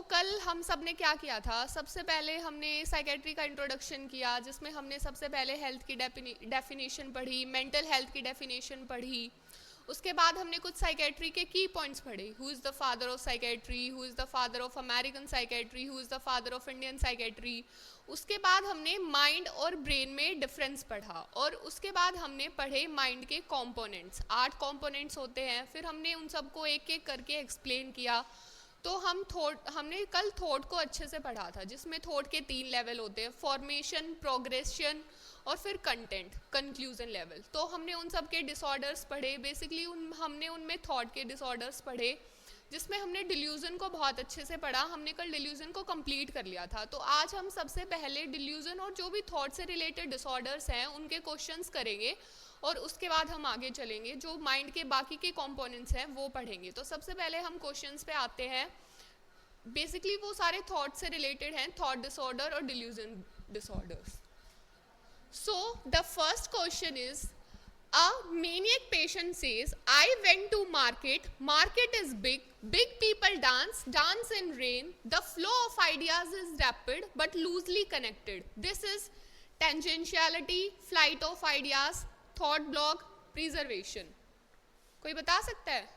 कल हम सब ने क्या किया था, सबसे पहले हमने साइकेट्री का इंट्रोडक्शन किया, जिसमें हमने सबसे पहले हेल्थ की डेफिनेशन पढ़ी, मेंटल हेल्थ की डेफिनेशन पढ़ी। उसके बाद हमने कुछ साइकेट्री के की पॉइंट्स पढ़े, who is the father of psychiatry, who is the father of American psychiatry, who is the father of Indian psychiatry. उसके बाद हमने माइंड और ब्रेन में डिफरेंस पढ़ा, और उसके बाद हमने पढ़े माइंड के कंपोनेंट्स। 8 कंपोनेंट्स होते हैं, फिर हमने उन सबको एक एक करके एक्सप्लेन किया। तो हमने कल थॉट को अच्छे से पढ़ा था, जिसमें थॉट के 3 लेवल होते हैं, फॉर्मेशन, प्रोग्रेशन और फिर कंटेंट, कंक्लूजन लेवल। तो हमने उन सब के डिसऑर्डर्स पढ़े, बेसिकली हमने उनमें थॉट के डिसऑर्डर्स पढ़े, जिसमें हमने डिल्यूजन को बहुत अच्छे से पढ़ा। हमने कल डिल्यूजन को कंप्लीट कर लिया था। तो आज हम सबसे पहले डिल्यूजन और जो भी थॉट से रिलेटेड डिसऑर्डर्स हैं उनके क्वेश्चंस करेंगे, और उसके बाद हम आगे चलेंगे, जो माइंड के बाकी के कंपोनेंट्स हैं वो पढ़ेंगे। तो सबसे पहले हम क्वेश्चंस पे आते हैं। बेसिकली वो सारे थॉट से रिलेटेड हैं, थॉट डिसऑर्डर और delusion disorders. So the first question is, a maniac patient says, I went to market, market is big, big people dance, dance in rain, the flow of ideas is rapid but loosely connected. This is tangentiality, flight of ideas, thought block, preservation. कोई बता सकता है?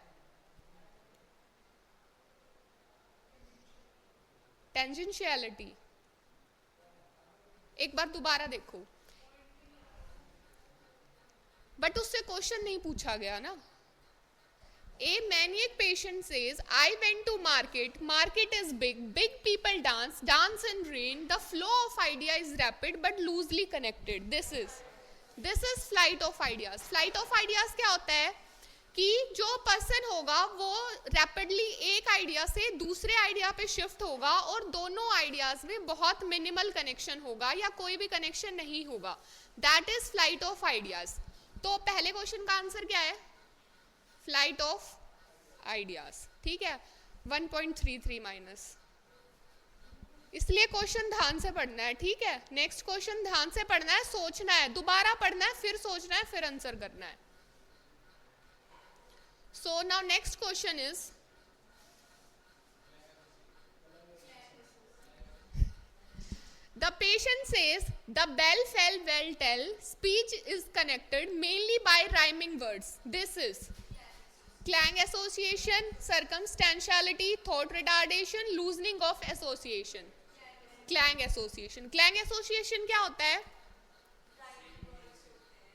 Tangentiality, एक बार दोबारा देखो, but उससे question नहीं पूछा गया ना। A maniac patient says, I went to market, market is big, big people dance, dance in rain, the flow of idea is rapid but loosely connected. This is flight of ideas. Flight of ideas क्या होता है कि जो person होगा वो rapidly एक idea से दूसरे आइडिया पे शिफ्ट होगा, और दोनों आइडियाज में बहुत मिनिमल कनेक्शन होगा या कोई भी कनेक्शन नहीं होगा। That is flight of ideas. तो पहले क्वेश्चन का आंसर क्या है? Flight of ideas. ठीक है, 1.33 माइनस। इसलिए क्वेश्चन ध्यान से पढ़ना है, ठीक है। नेक्स्ट क्वेश्चन ध्यान से पढ़ना है, सोचना है, दोबारा पढ़ना है, फिर सोचना है, फिर आंसर करना है। So now next question is, the patient says, the bell fell well tell, speech is connected mainly by rhyming words. This is clang association, circumstantiality, thought retardation, loosening of association. Clang association. Clang association क्या होता है?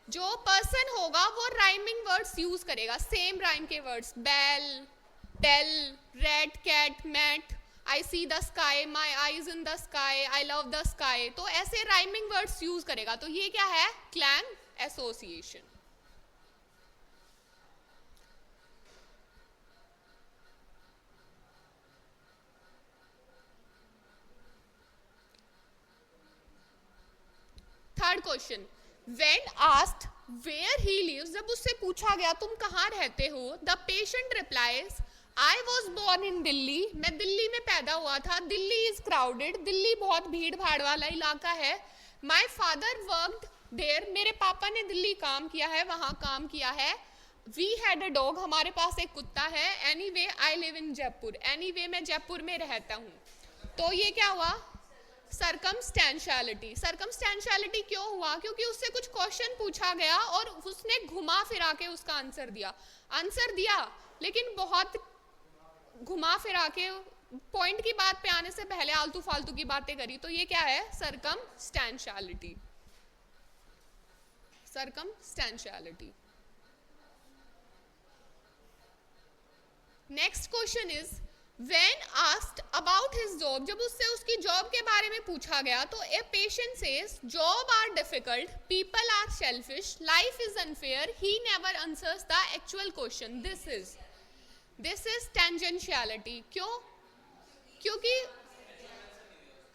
जो person होगा वो rhyming words use करेगा, same rhyme के words, bell, tell, red cat, mat, I see the sky, my eyes in the sky, I love the sky. तो ऐसे राइमिंग वर्ड्स यूज करेगा। तो ये क्या है? Clang association. Third question, when asked where he lives, जब उससे पूछा गया तुम कहाँ रहते हो, the patient replies, I was born in Delhi, मैं दिल्ली में पैदा हुआ था, दिल्ली इज क्राउडेड, दिल्ली बहुत भीड़ भाड़ वाला इलाका है, माई फादर वर्कड देयर, मेरे पापा ने दिल्ली काम किया है, वहाँ काम किया है, वी हैड अ डॉग, हमारे पास एक कुत्ता है, any way I live in Jaipur, any way मैं जयपुर में रहता हूँ। तो ये क्या हुआ? सर्कमस्टेंशियलिटी। सर्कमस्टेंशियलिटी क्यों हुआ? क्योंकि उससे कुछ क्वेश्चन पूछा गया और उसने घुमा फिरा के उसका आंसर दिया, लेकिन बहुत घुमा फिरा के पॉइंट की बात पे आने से पहले आलतू फालतू की बातें करी। तो ये क्या है? Circumstantiality. Circumstantiality. Next question is, When asked about his job, जब उससे उसकी जॉब के बारे में पूछा गया तो a patient says, job are difficult, people are selfish, life is unfair, he never answers the actual question. This is tangentiality. क्यों? क्योंकि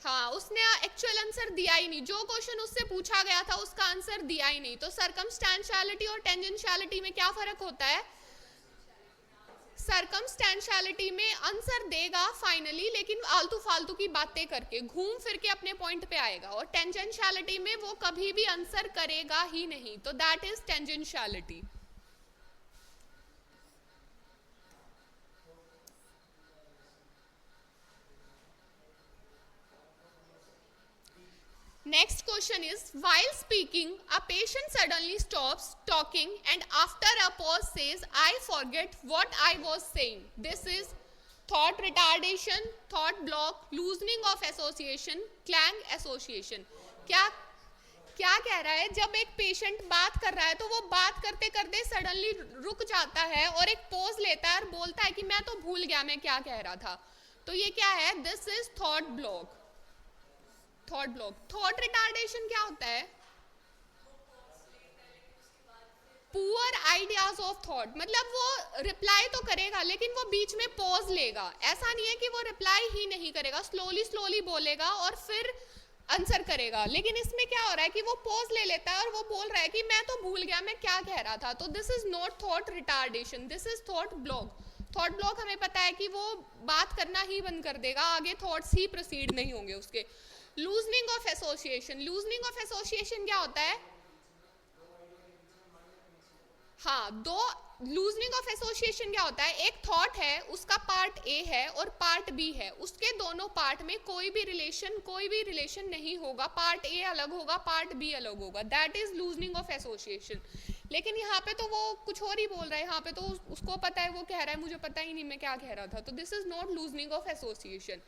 हाँ, उसने एक्चुअल आंसर दिया ही नहीं, जो क्वेश्चन उससे पूछा गया था उसका आंसर दिया ही नहीं। तो सर्कमस्टेंशियलिटी और टेंजेंशियलिटी में क्या फर्क होता है? सर्कमस्टेंशियलिटी में आंसर देगा फाइनली, लेकिन आलतू फालतू की बातें करके घूम फिर के अपने पॉइंट पे आएगा, और टेंजेंशियलिटी में वो कभी भी आंसर करेगा ही नहीं। तो that is tangentiality. Next question is, while speaking, a patient suddenly stops talking and after a pause says, I forget what I was saying. This is thought retardation, thought block, loosening of association, clang association. क्या क्या कह रहा है? जब एक patient बात कर रहा है तो वो बात करते करते सडनली रुक जाता है और एक पोज लेता है और बोलता है कि मैं तो भूल गया मैं क्या कह रहा था. तो ये क्या है? This is thought block. Thought block. Thought retardation क्या होता है? Poor ideas of thought. मतलब वो रिप्लाई तो करेगा लेकिन वो बीच में पॉज लेगा. ऐसा नहीं है कि वो रिप्लाई ही नहीं करेगा, स्लोली स्लोली बोलेगा और फिर आंसर करेगा. लेकिन इसमें क्या हो रहा है कि वो पॉज ले लेता है और वो बोल रहा है कि मैं तो भूल गया मैं क्या कह रहा था. तो this is not thought retardation, this is thought block. Thought block हमें पता है कि वो बात करना ही बंद कर देगा, आगे थॉट्स ही प्रोसीड नहीं होंगे उसके. Loosening of association. Loosening of association क्या होता है? हाँ, दो. लूजनिंग ऑफ एसोसिएशन क्या होता है? एक थॉट है, उसका पार्ट ए है और पार्ट बी है, उसके दोनों पार्ट में कोई भी रिलेशन नहीं होगा. पार्ट ए अलग होगा, पार्ट बी अलग होगा. That is loosening of association. लेकिन यहाँ पे तो वो कुछ और ही बोल रहा है. यहाँ पे तो उसको पता है, वो कह रहा है मुझे पता ही नहीं मैं क्या कह रहा था. तो this is not loosening of association.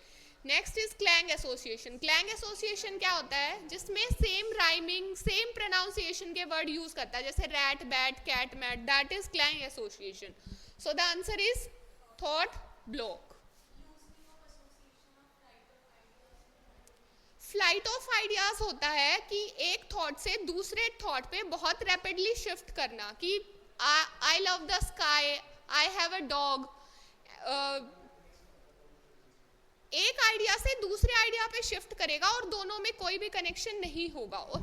Next is clang association. Clang association क्या होता है? जिसमें सेम राइमिंग, सेम प्रोनाउंसिएशन के वर्ड यूज करता है, जैसे rat, bat, cat, mat. That is clang association. So the answer is thought block. Flight of ideas होता है कि एक थॉट से दूसरे थॉट पे बहुत रैपिडली शिफ्ट करना. कि आई love the sky, I have a dog. एक आइडिया से दूसरे आइडिया पे शिफ्ट करेगा और दोनों में कोई भी कनेक्शन नहीं होगा. और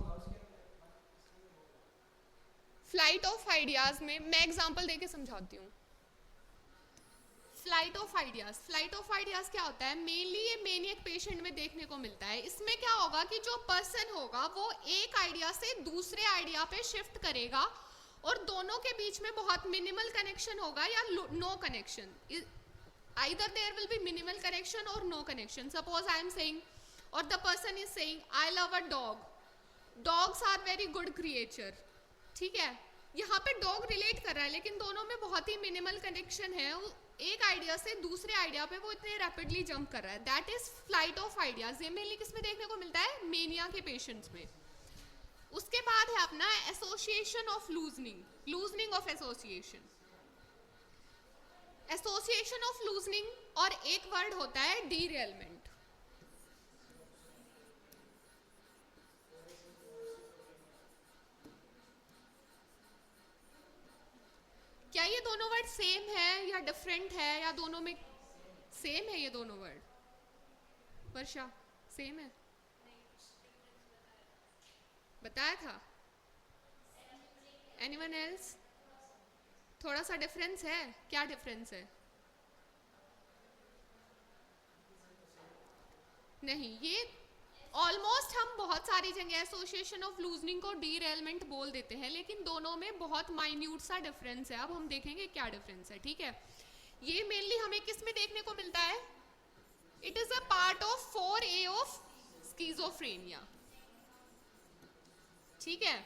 फ्लाइट ऑफ आइडियाज में मैं एग्जांपल देके समझाती हूँ. Flight of ideas. Flight of ideas क्या होता है? मेनली ये मेनियक पेशेंट में देखने को मिलता है. इसमें क्या होगा कि जो पर्सन होगा वो एक आइडिया से दूसरे आइडिया पे शिफ्ट करेगा और दोनों के बीच में बहुत मिनिमल कनेक्शन होगा या no connection. Either there will be minimal connection or no connection. Suppose I am saying, or the person is saying, I love a dog. Dogs are very good creature. ठीक है, यहाँ पे dog relate कर रहा है लेकिन दोनों में बहुत ही मिनिमल कनेक्शन है. एक आइडिया से दूसरे आइडिया पे वो इतने रैपिडली जंप कर रहा है. That is flight of ideas. ये मेनली किसमें देखने को मिलता है? मेनिया के पेशेंट्स में. उसके बाद है अपना association of loosening. Loosening of association. Association of loosening और एक वर्ड होता है डीरेलमेंट. क्या ये दोनों वर्ड सेम है या डिफरेंट है या दोनों में सेम है? ये दोनों वर्ड वर्षा सेम है? बताया था. Anyone else? थोड़ा सा डिफरेंस है. क्या डिफरेंस है? नहीं, ये ऑलमोस्ट हम बहुत सारी जगह एसोसिएशन ऑफ लूजनिंग को डीरेलमेंट बोल देते हैं लेकिन दोनों में बहुत माइन्यूट सा डिफरेंस है. अब हम देखेंगे क्या डिफरेंस है. ठीक है, ये मेनली हमें किस में देखने को मिलता है? It is a part of 4A of schizophrenia. ठीक है,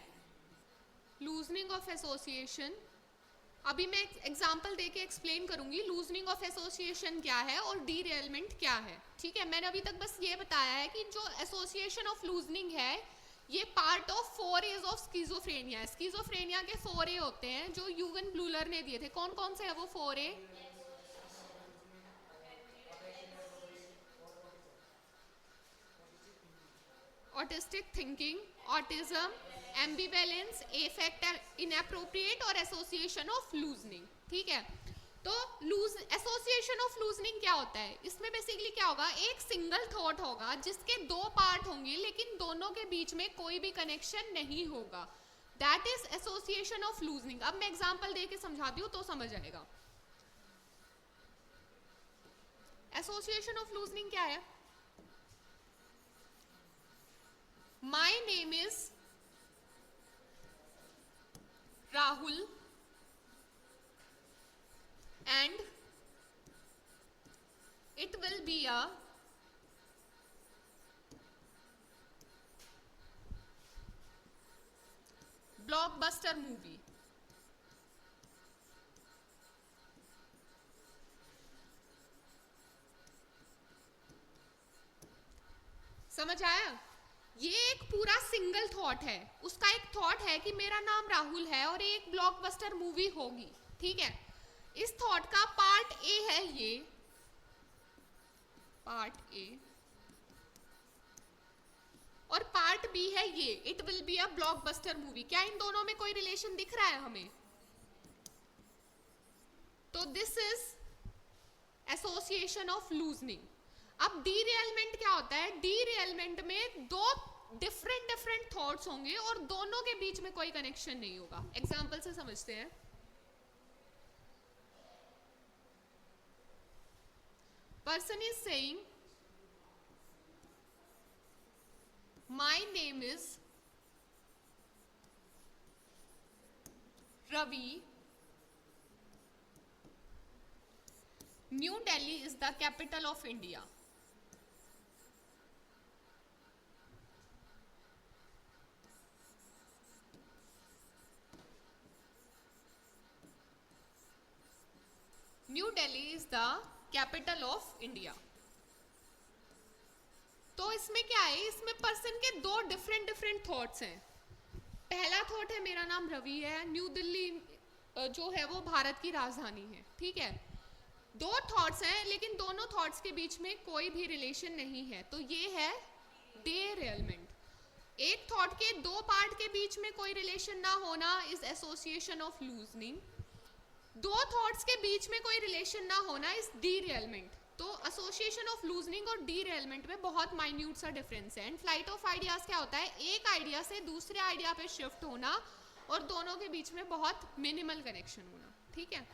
लूजनिंग ऑफ एसोसिएशन. अभी मैं एग्जाम्पल देके एक्सप्लेन करूंगी लूजनिंग ऑफ एसोसिएशन क्या है और डीरेलमेंट क्या है. ठीक है, मैंने अभी तक बस ये बताया है कि जो एसोसिएशन ऑफ लूजनिंग है ये part of 4A's of schizophrenia है. स्किज़ोफ्रेनिया के 4A होते हैं जो यूगन ब्लूलर ने दिए थे. कौन कौन से है वो 4A? Autistic thinking, autism, ambivalence, effect inappropriate और एसोसिएशन ऑफ लूजनिंग. ठीक है, तो एसोसिएशन ऑफ लूजनिंग क्या होता है? इसमें बेसिकली क्या होगा? एक सिंगल थॉट होगा जिसके दो पार्ट होंगे लेकिन दोनों के बीच में कोई भी कनेक्शन नहीं होगा. That is association of loosening. अब मैं एग्जांपल देके समझाती हूँ तो समझ आएगा. एसोसिएशन ऑफ लूजनिंग क्या है? My name is Rahul and it will be a blockbuster movie. समझ आया? ये एक पूरा सिंगल थॉट है, उसका एक थॉट है कि मेरा नाम राहुल है और एक ब्लॉकबस्टर मूवी होगी, ठीक है। इस थॉट का पार्ट ए है ये, पार्ट ए, और पार्ट बी है ये, it will be a blockbuster movie. क्या इन दोनों में कोई रिलेशन दिख रहा है हमें? तो this is association of loosening. अब डीरियलमेंट क्या होता है? डीरियलमेंट में दो डिफरेंट थॉट्स होंगे और दोनों के बीच में कोई कनेक्शन नहीं होगा। एग्जांपल से समझते हैं। Person is saying my name is Ravi, New Delhi is the capital of India. New Delhi is the capital of India. तो इसमें क्या है? इसमें पर्सन के दो डिफरेंट थॉट्स हैं। पहला थॉट है मेरा नाम रवि है, न्यू दिल्ली जो है वो भारत की राजधानी है, ठीक है। दो थॉट्स हैं लेकिन दोनों थॉट्स के बीच में कोई भी रिलेशन नहीं है, तो ये है डेरियलमेंट। एक थॉट के दो पार्ट के बीच में कोई रिलेशन ना होना इज एसोसिएशन ऑफ लूजनिंग। दो थॉट्स के बीच में कोई रिलेशन ना होना इज डीरियलमेंट। तो एसोसिएशन ऑफ लूजनिंग और डीरियलमेंट में बहुत माइन्यूट सा डिफरेंस है। एंड फ्लाइट ऑफ आइडियाज क्या होता है? एक आइडिया से दूसरे आइडिया पे शिफ्ट होना और दोनों के बीच में बहुत मिनिमल कनेक्शन होना, ठीक है।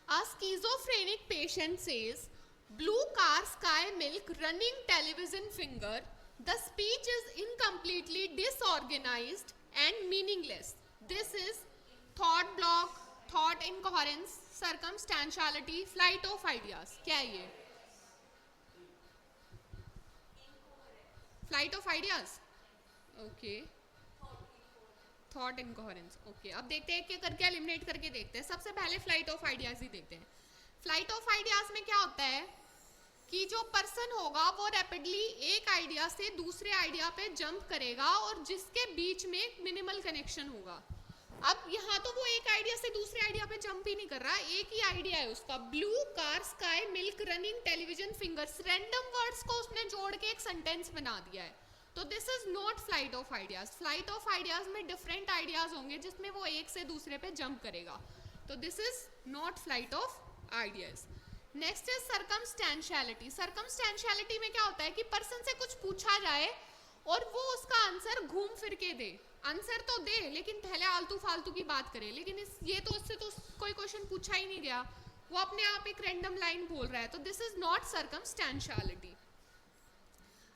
A schizophrenic patient says, blue car, sky milk, running television finger. The speech is incompletely disorganized and meaningless. This is thought block, thought incoherence, circumstantiality, flight of ideas. क्या है ये? Flight of ideas? Okay. Thought incoherence, okay. अब देखते हैं एक करके eliminate करके देखते हैं। सबसे पहले फ्लाइट ऑफ आइडियाज ही देखते हैं। फ्लाइट ऑफ आइडियाज में क्या होता है कि जो पर्सन होगा वो रैपिडली एक आइडिया से दूसरे आइडिया पे जंप करेगा और जिसके बीच में मिनिमल कनेक्शन होगा। अब यहाँ तो वो एक आइडिया से दूसरे आइडिया पे जंप ही नहीं कर रहा, एक ही आइडिया है उसका, blue car, sky milk, running television fingers. Random words को उसने जोड़ के एक सेंटेंस बना दिया है। तो this is not flight of ideas. Flight of ideas में डिफरेंट आइडियाज होंगे जिसमें वो एक से दूसरे पे जंप करेगा, तो this is not flight of ideas. Next is circumstantiality. Circumstantiality में क्या होता है कि पर्सन से कुछ पूछा जाए और वो उसका आंसर घूम फिर के दे। आंसर तो दे लेकिन पहले आलतू फालतू की बात करे, लेकिन ये तो उससे तो कोई क्वेश्चन पूछा ही नहीं गया, वो अपने आप एक रैंडम लाइन बोल रहा है, तो दिस इज नॉट सर्कमस्टेंशियलिटी।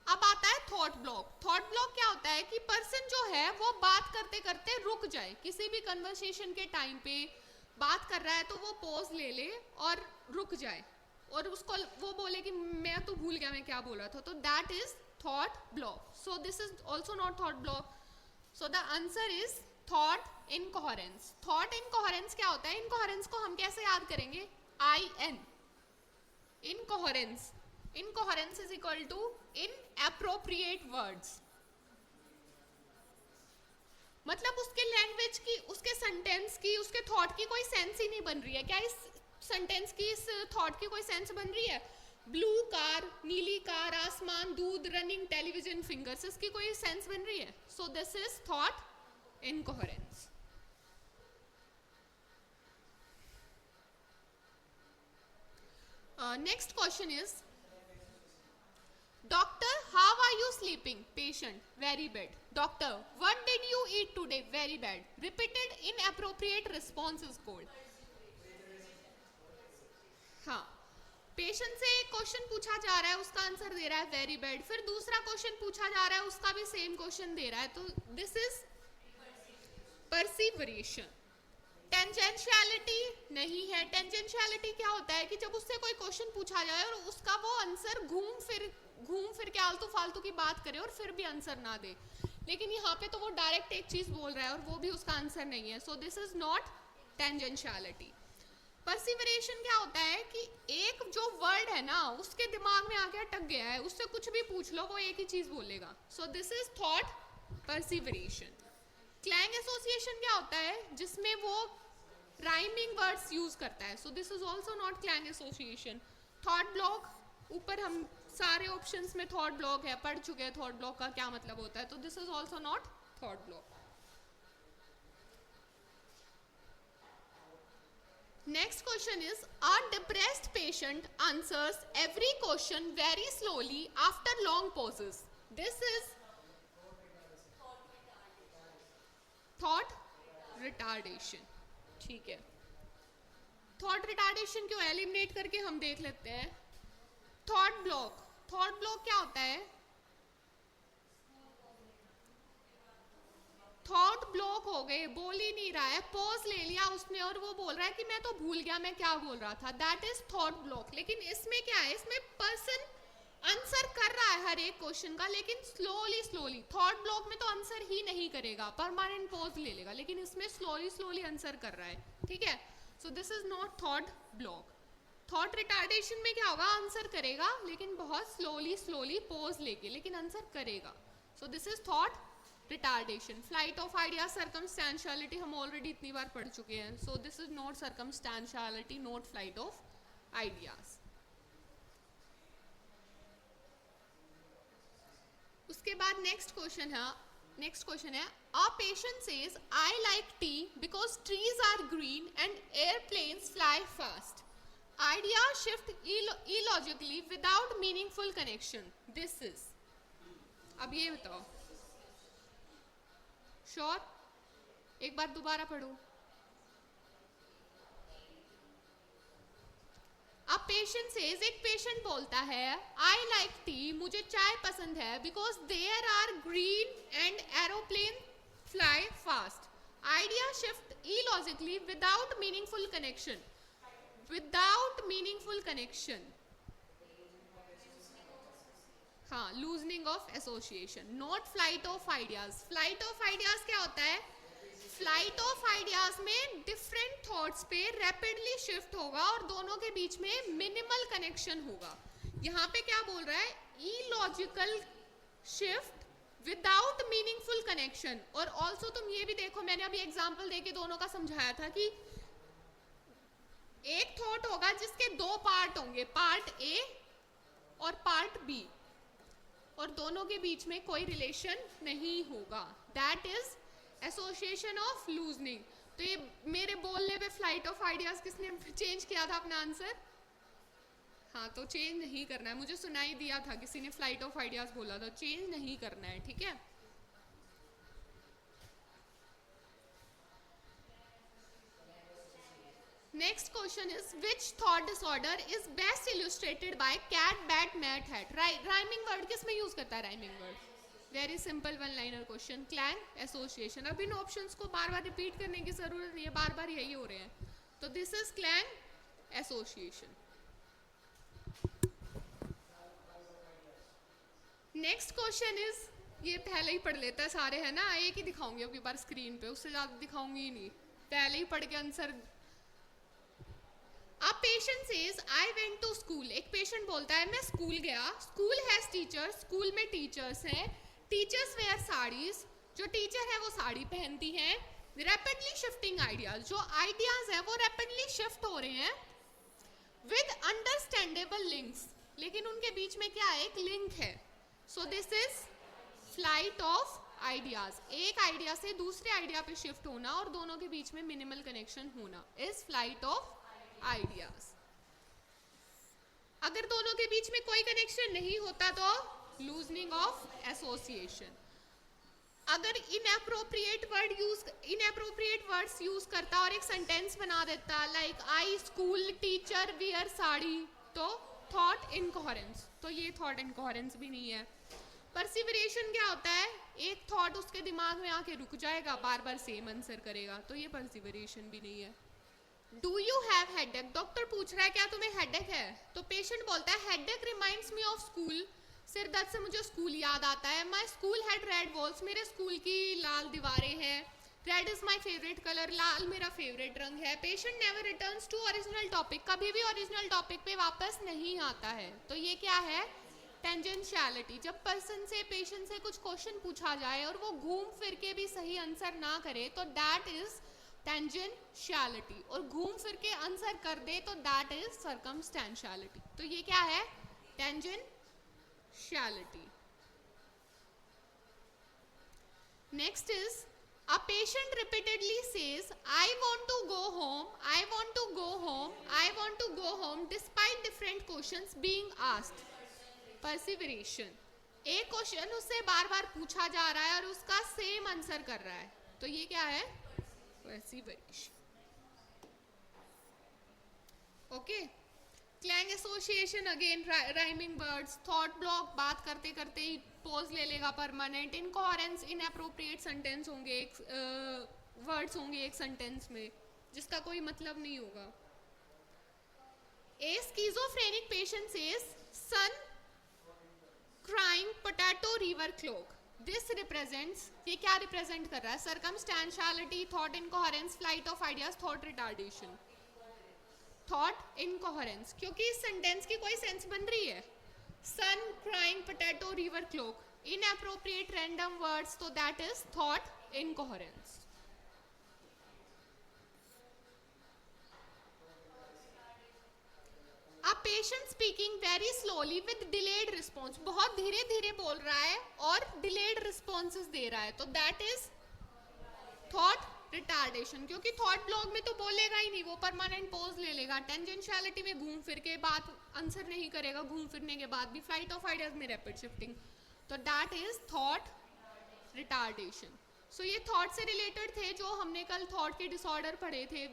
अब आता है थॉट ब्लॉक। थॉट ब्लॉक क्या होता है कि पर्सन जो है वो बात करते करते रुक जाए। किसी भी कन्वर्सेशन के टाइम पे बात कर रहा है तो वो पॉज ले ले और रुक जाए और उसको वो बोले कि मैं तो भूल गया मैं क्या बोल रहा था, तो that is thought block. So this is also not thought block. So the answer is thought incoherence. Thought incoherence क्या होता है? इनकोहेरेंस को हम कैसे याद करेंगे? IN, incoherence. Incoherence is equal to inappropriate words. मतलब उसके लैंग्वेज की, उसके सेंटेंस की, उसके थॉट की कोई सेंस ही नहीं बन रही है। क्या इस सेंटेंस की, इस थॉट की कोई सेंस बन रही है? ब्लू कार, नीली कार, आसमान, दूध, रनिंग टेलीविजन फिंगर्स, इसकी कोई सेंस बन रही है? So this is thought incoherence. Next question is, Doctor, how are you sleeping? Patient, very bad. Doctor, what did you eat today? Very bad. Repeated inappropriate response is called. हाँ, patient से एक question पूछा जा रहा है, उसका answer दे रहा है वेरी बैड, फिर दूसरा क्वेश्चन पूछा जा रहा है, उसका भी सेम क्वेश्चन दे रहा है, तो दिस इज परसिवरेशन। टेंजेंशियलिटी नहीं है। टेंजेंशियलिटी क्या होता है कि जब उससे कोई क्वेश्चन पूछा जाए और उसका वो आंसर घूम फिर के आलतू फालतू की बात करे और फिर भी आंसर ना दे। लेकिन यहाँ पे तो वो डायरेक्ट एक चीज बोल रहा है और वो भी उसका आंसर नहीं है, सो दिस इज नॉट टेंजेंशियलिटी। परसिवरेशन क्या होता है कि एक जो वर्ड है ना उसके दिमाग में आके अटक गया है, उससे कुछ भी पूछ लो वो एक ही चीज बोलेगा, so this is thought perseveration. Clang association क्या होता है, जिसमें वो राइमिंग वर्ड्स यूज करता है, so this is also not clang association. Thought block, ऊपर हम सारे ऑप्शंस में थॉट ब्लॉक है, पढ़ चुके हैं थॉट ब्लॉक का क्या मतलब होता है, तो this is also not thought block. Next question is, a depressed patient answers every question very slowly after long pauses. This is thought retardation. ठीक है, थॉट रिटार्डेशन को एलिमिनेट करके हम देख लेते हैं। थॉट ब्लॉक, थॉट ब्लॉक क्या होता है, थॉट ब्लॉक हो गए, बोल ही नहीं रहा है, पॉज ले लिया उसने और वो बोल रहा है कि मैं तो भूल गया मैं क्या बोल रहा था, दैट इज थॉट ब्लॉक। लेकिन इसमें क्या है, इसमें पर्सन आंसर कर रहा है हर एक क्वेश्चन का, लेकिन स्लोली स्लोली। थॉट ब्लॉक में तो आंसर ही नहीं करेगा, परमानेंट पॉज ले लेगा, लेकिन इसमें स्लोली स्लोली आंसर कर रहा है, ठीक है, so this is not thought block. Thought retardation में क्या होगा, आंसर करेगा लेकिन बहुत स्लोली स्लोली पॉज लेके, लेकिन आंसर करेगा, so this is thought retardation. Flight of idea, circumstantiality हम ऑलरेडी इतनी बार पढ़ चुके हैं, so this is not circumstantiality, not flight of ideas. उसके बाद नेक्स्ट क्वेश्चन है, a patient says I like tea because trees are green and airplanes fly fast, idea shift illogically without meaningful connection, this is. अब ये बताओ, sure, एक बार दोबारा पढ़ो। अब पेशेंट सेज, एक पेशेंट बोलता है आई लाइक टी, मुझे चाय पसंद है, because there are green and aeroplane fly fast, idea shift illogically without meaningful connection, without meaningful connection, हाँ, loosening of association, not flight of ideas. Flight of ideas क्या होता है, फ्लाइट ऑफ आइडियाज में different thoughts पे rapidly shift होगा और दोनों के बीच में मिनिमल कनेक्शन होगा। यहाँ पे क्या बोल रहा है, illogical shift without meaningful connection. और ऑल्सो तुम ये भी देखो, मैंने अभी एग्जांपल देके दोनों का समझाया था कि एक थॉट होगा जिसके दो पार्ट होंगे, पार्ट ए और पार्ट बी, और दोनों के बीच में कोई रिलेशन नहीं होगा, that is association of loosening. तो ये मेरे बोलने पे फ्लाइट ऑफ आइडियाज किसने चेंज किया था अपना आंसर, हाँ, तो चेंज नहीं करना है, मुझे सुनाई दिया था किसी ने फ्लाइट ऑफ आइडियाज बोला था, चेंज नहीं करना है, ठीक है। Next question is, which thought disorder is best illustrated by cat bat mat hat. Rhyming word किस में यूज करता है, rhyming word, very simple one liner question, clang association. अब इन ऑप्शंस को बार बार रिपीट करने की जरूरत नहीं है, बार बार यही हो रहे हैं, तो this is clang association. Next question is, ये पहले ही पढ़ लेता है सारे, है ना, एक ही दिखाऊंगी अभी बार स्क्रीन पे, उससे ज्यादा दिखाऊंगी ही नहीं, पहले ही पढ़ के answer. A patient says I went to school, एक पेशेंट बोलता है मैं स्कूल गया, स्कूल हैज टीचर्स, स्कूल में टीचर्स हैं, टीचर्स वेयर साड़ीज, जो टीचर है वो साड़ी पहनती हैं, रैपिडली शिफ्टिंग आइडियाज, जो आइडियाज है वो रैपिडली शिफ्ट हो रहे हैं, विद अंडरस्टैंडेबल लिंक्स, लेकिन उनके बीच में क्या है, एक लिंक है, so this is flight of ideas. एक आइडिया से दूसरे आइडिया पे शिफ्ट होना और दोनों के बीच में मिनिमल कनेक्शन होना इज फ्लाइट ऑफ आइडियाज। अगर दोनों के बीच में कोई कनेक्शन नहीं होता तो लूजनिंग ऑफ एसोसिएशन। अगर इनएप्रोप्रिएट वर्ड्स यूज करता और एक सेंटेंस बना देता like I school teacher wear sari, तो थॉट इनकोहेरेंस, तो ये थॉट इनकोहेरेंस भी नहीं है। परसिवरेशन क्या होता है, एक थॉट उसके दिमाग में आके रुक जाएगा, बार बार सेम आंसर करेगा, तो ये परसिवरेशन भी नहीं है। Do you have headache, doctor पूछ रहा है क्या तुम्हें हेडेक है, तो पेशेंट बोलता है headache reminds me of school, सिर दर्द से मुझे स्कूल याद आता है, my school had red walls, मेरे स्कूल की लाल दीवारें हैं, red is my favourite colour, लाल मेरा फेवरेट रंग है। Patient never returns to original topic, कभी भी ओरिजिनल टॉपिक पे वापस नहीं आता है, तो ये क्या है, टेंजेंशियलिटी। जब पर्सन से, पेशेंट से कुछ क्वेश्चन पूछा जाए और वो घूम फिर के भी सही आंसर ना करे तो दैट इज टेंजेंशियलिटी, और घूम फिर के आंसर कर दे तो दैट इज सर्कमस्टेंशियलिटी। तो ये क्या है, tangentiality. Next is a patient repeatedly says I want to go home, I want to go home, I want to go home despite different questions being asked, perseveration। एक question उससे बार बार पूछा जा रहा है और उसका सेम आंसर कर रहा है, तो ये क्या है, perseveration। Okay, clang association again, rhyming words, thought block, बात करते करते ही पॉज ले लेगा परमानेंट, इनकोहेरेंस, इनएप्रोप्रिएट सेंटेंस होंगे, वर्ड्स होंगे एक सेंटेंस में जिसका कोई मतलब नहीं होगा। A schizophrenic patient says sun crying potato river cloak, this represents, ये क्या रिप्रेजेंट कर रहा है, circumstantiality, thought incoherence, flight of ideas, thought retardation. Thought incoherence, क्योंकि इस सेंटेंस की कोई सेंस बन रही है, सन crying potato river cloak, inappropriate random words, तो that is thought incoherence. A patient speaking very slowly with delayed response, बहुत धीरे धीरे बोल रहा है और डिलेड रिस्पॉन्सेस दे रहा है, तो दैट इज थॉट रिटार्डेशन, क्योंकि थॉट ब्लॉक में तो बोलेगा ही नहीं, वो परमानेंट पॉज ले लेगा। टेंजेंशियलिटी में घूम फिर के बात आंसर नहीं करेगा, घूम फिरने के बाद भी। फ्लाइट ऑफ आइडियाज में रैपिड शिफ्टिंग, तो दैट इज थॉट रिटार्डेशन। सो ये थॉट से रिलेटेड थे जो हमने कल थॉट के डिसऑर्डर पढ़े थे,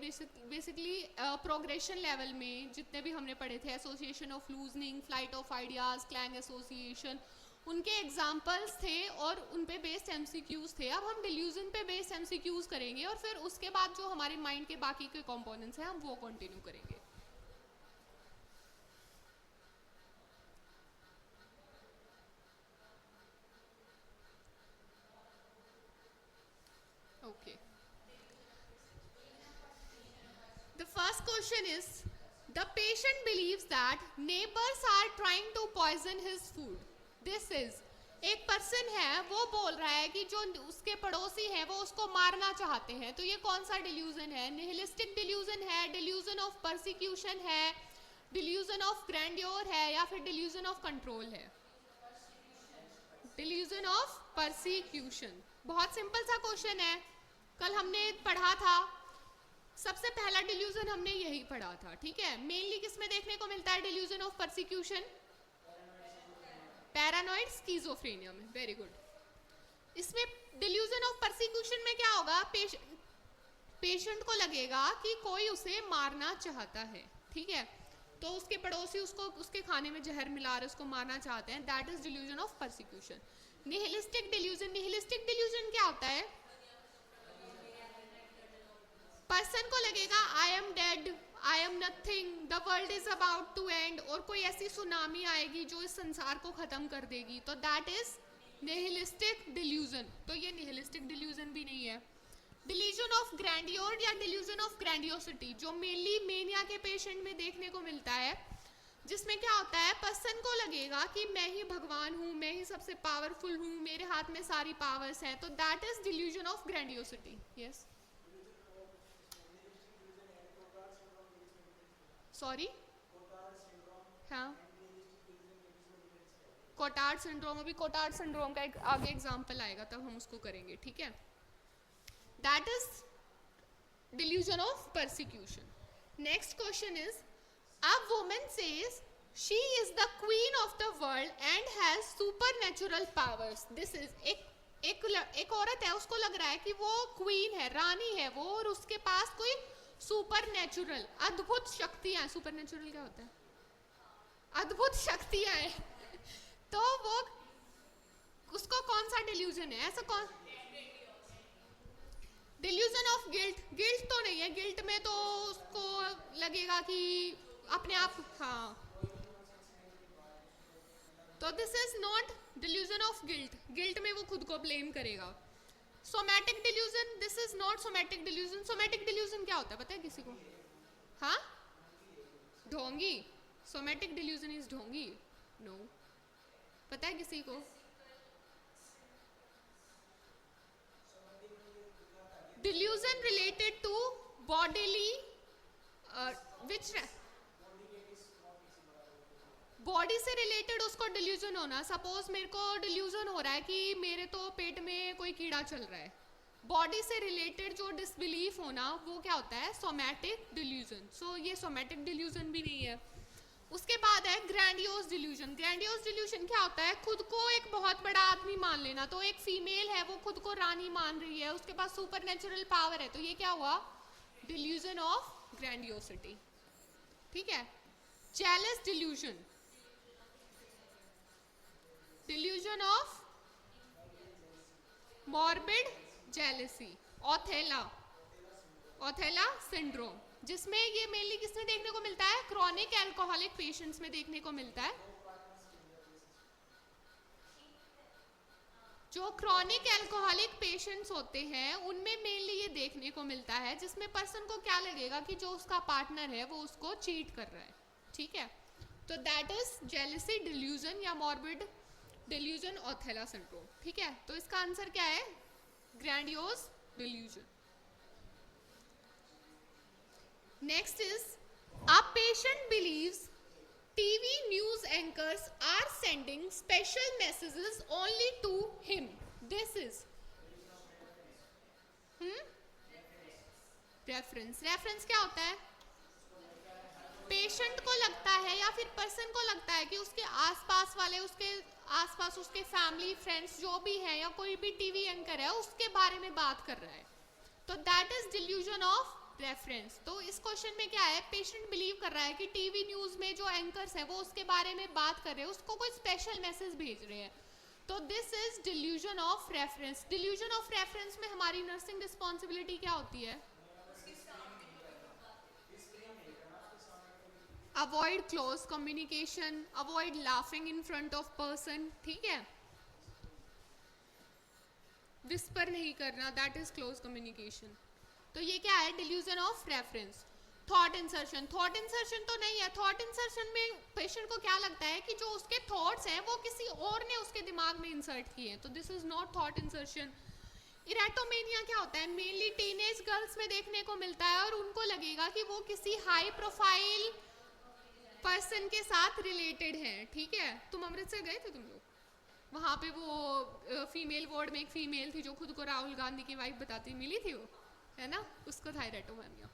बेसिकली प्रोग्रेशन लेवल में जितने भी हमने पढ़े थे, association of loosening, flight of ideas, clang association, उनके एग्जाम्पल्स थे और उन पे बेस्ड एमसीक्यूज थे। अब हम डिल्यूजन पे बेस्ड एमसीक्यूज करेंगे और फिर उसके बाद जो हमारे माइंड के बाकी के कंपोनेंट्स हैं हम वो कंटिन्यू करेंगे। Okay, the first question is the patient believes that neighbours are trying to poison his food. This is, एक पर्सन है वो बोल रहा है कि जो उसके पड़ोसी हैं वो उसको मारना चाहते हैं, तो ये कौन सा डिल्यूजन है, निहिलिस्टिक डिल्यूजन है, डिल्यूजन ऑफ परसिक्यूशन है, डिल्यूजन ऑफ ग्रैंडियोर है, या फिर डिल्यूजन ऑफ कंट्रोल है, डिल्यूजन ऑफ परसिक्यूशन। बहुत सिंपल सा क्वेश्चन है, कल हमने पढ़ा था, सबसे पहला डिल्यूजन हमने यही पढ़ा था, ठीक है। मेनली किसमें देखने को मिलता है delusion of persecution, paranoid schizophrenia में, वेरी गुड। इसमें डिल्यूजन ऑफ परसिक्यूशन में क्या होगा, पेशेंट को लगेगा कि कोई उसे मारना चाहता है, ठीक है, तो उसके पड़ोसी उसको उसके खाने में जहर मिला रहे उसको मारना चाहते हैं, that is delusion of persecution. Nihilistic delusion, nihilistic delusion क्या होता है, पर्सन को लगेगा I am dead, I am nothing, the world is about to end, और कोई ऐसी सुनामी आएगी जो इस संसार को खत्म कर देगी, तो दैट इज निहिलिस्टिक डिल्यूजन। तो ये निहिलिस्टिक डिल्यूजन भी नहीं है। डिल्यूजन ऑफ ग्रैंडियोर या डिल्यूजन ऑफ ग्रैंडियोसिटी, जो मेनली मेनिया के पेशेंट में देखने को मिलता है, जिसमें क्या होता है, पर्सन को लगेगा कि मैं ही भगवान हूँ, मैं ही सबसे पावरफुल हूँ, मेरे हाथ में सारी पावर्स हैं, तो that is delusion of grandiosity. Yes, sorry, हाँ, कोटार्ड सिंड्रोम, अभी कोटार्ड सिंड्रोम का एक आगे एग्जांपल आएगा तब हम उसको करेंगे, ठीक है। That is delusion of persecution. Next question is a woman says she is the queen of the world and has supernatural powers. This is एक औरत है, उसको लग रहा है कि वो क्वीन है, रानी है वो, और उसके पास कोई सुपरनैचुरल अद्भुत शक्तियां, सुपरनैचुरल क्या होता है, अद्भुत शक्तियां हैं, तो वो उसको कौन सा डिल्यूजन है, ऐसा कौन, डिल्यूजन ऑफ गिल्ट, गिल्ट तो नहीं है, गिल्ट में तो उसको लगेगा कि अपने आप, हाँ, तो तो this is not delusion of guilt, guilt में वो खुद को ब्लेम करेगा. Somatic delusion, this is not somatic delusion. Somatic delusion क्या होता है पता है किसी को? हाँ, ढोंगी. सोमैटिक डिल्यूजन इज ढोंगी? नो. पता है किसी को? Delusion related to bodily which body से रिलेटेड उसको डिल्यूजन होना. सपोज मेरे को डिल्यूजन हो रहा है कि मेरे तो पेट में कोई कीड़ा चल रहा है. बॉडी से रिलेटेड जो डिसबिलीफ होना वो क्या होता है? Somatic delusion. सो ये सोमैटिक डिल्यूजन भी नहीं है. उसके बाद है ग्रैंडियोस डिल्यूजन. ग्रैंडियोस डिल्यूजन क्या होता है? खुद को एक बहुत बड़ा आदमी मान लेना. तो एक फीमेल है, वो खुद को रानी मान रही है, उसके पास सुपर नेचुरल पावर है, तो ये क्या हुआ? Delusion of grandiosity. ठीक है. Jealous delusion, delusion of morbid jealousy. Othello syndrome, जिसमें ये मेनली किसमें देखने को मिलता है? क्रॉनिक अल्कोहलिक पेशेंट्स में देखने को मिलता है. जो क्रॉनिक अल्कोहलिक पेशेंट्स होते हैं उनमें मेनली ये देखने को मिलता है, जिसमें पर्सन को क्या लगेगा कि जो उसका पार्टनर है वो उसको चीट कर रहा है. ठीक है. तो दैट इज जेलेसी डिल्यूजन या मॉर्बिड डिल्यूजन ओथेला सिंड्रोम. ठीक है. तो इसका आंसर क्या है? Grandiose delusion. Next is a patient believes TV news anchors are sending special messages only to him. This is reference. Reference क्या होता है? पेशेंट को लगता है या फिर पर्सन को लगता है कि उसके आसपास वाले, उसके आसपास उसके फैमिली फ्रेंड्स जो भी हैं या कोई भी टीवी एंकर है उसके बारे में बात कर रहा है. तो that is delusion of reference. तो इस क्वेश्चन में क्या है? पेशेंट बिलीव कर रहा है कि टीवी न्यूज में जो एंकर्स हैं वो उसके बारे में बात कर रहे हैं, उसको कोई स्पेशल मैसेज भेज रहे हैं. तो this is delusion of reference. Delusion of reference में हमारी नर्सिंग रिस्पॉन्सिबिलिटी क्या होती है? Avoid close communication, avoid laughing in front of person. ठीक है. विस्पर नहीं करना, दैट इज क्लोज कम्युनिकेशन. तो ये क्या है? Delusion of reference. Thought insertion, thought insertion तो नहीं है. थॉट इंसर्शन में पेशेंट को क्या लगता है कि जो उसके थॉट्स हैं वो किसी और ने उसके दिमाग में इंसर्ट किए हैं. तो this is not thought insertion. Erotomania क्या होता है? मेनली टीनेज गर्ल्स में देखने को मिलता है और उनको लगेगा कि वो किसी हाई प्रोफाइल पर्सन के साथ रिलेटेड है. ठीक है. तुम अमृतसर गए थे तुम लोग? वहाँ पे वो फीमेल वार्ड में एक फीमेल थी जो खुद को राहुल गांधी की वाइफ बताती, मिली थी वो, है ना? उसको था इरेटोमानिया.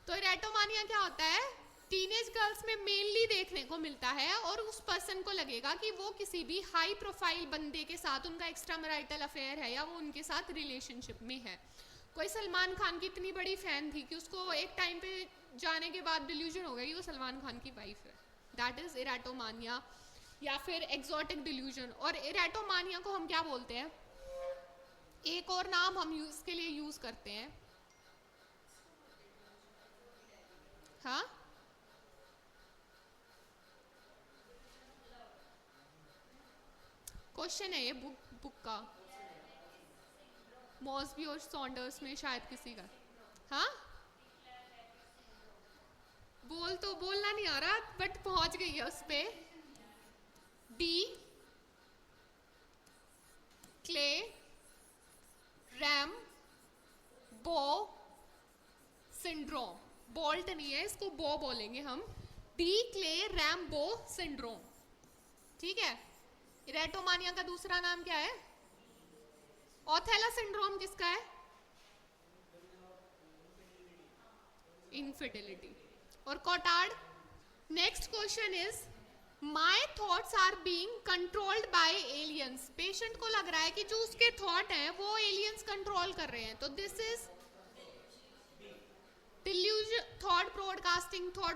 तो इरेटोमानिया क्या होता है? टीनेज गर्ल्स में मेनली देखने को मिलता है और उस पर्सन को लगेगा कि वो किसी भी हाई प्रोफाइल बंदे के साथ उनका एक्स्ट्रा मैरिटल अफेयर है या वो उनके साथ रिलेशनशिप में है. कोई सलमान खान की इतनी बड़ी फैन थी कि उसको एक टाइम पे जाने के बाद डिल्यूजन हो गया कि वो सलमान खान की वाइफ है. That is erotomania. या फिर एक्सोटिक डिल्यूजन. और इरेटोमानिया को हम क्या बोलते हैं? एक और नाम हम इसके लिए यूज करते हैं. हाँ, क्वेश्चन है ये बुक का. मॉसबी और सॉन्डर्स में शायद किसी का. हाँ, बोलना नहीं आ रहा बट पहुंच गई है उस पे. डी क्ले रैम बो सिंड्रोम. बोल्ट नहीं है, इसको बो बोलेंगे हम. डी क्ले रैम बो सिंड्रोम. ठीक है. इरेटोमानिया का दूसरा नाम क्या है? ओथेला सिंड्रोम किसका है? इनफिडिलिटी. और Cotard. Next question is my thoughts are being controlled by aliens. Patient को लग रहा है कि जो उसके थॉट हैं वो एलियंस कंट्रोल कर रहे हैं. तो this is delusion. Thought broadcasting. Thought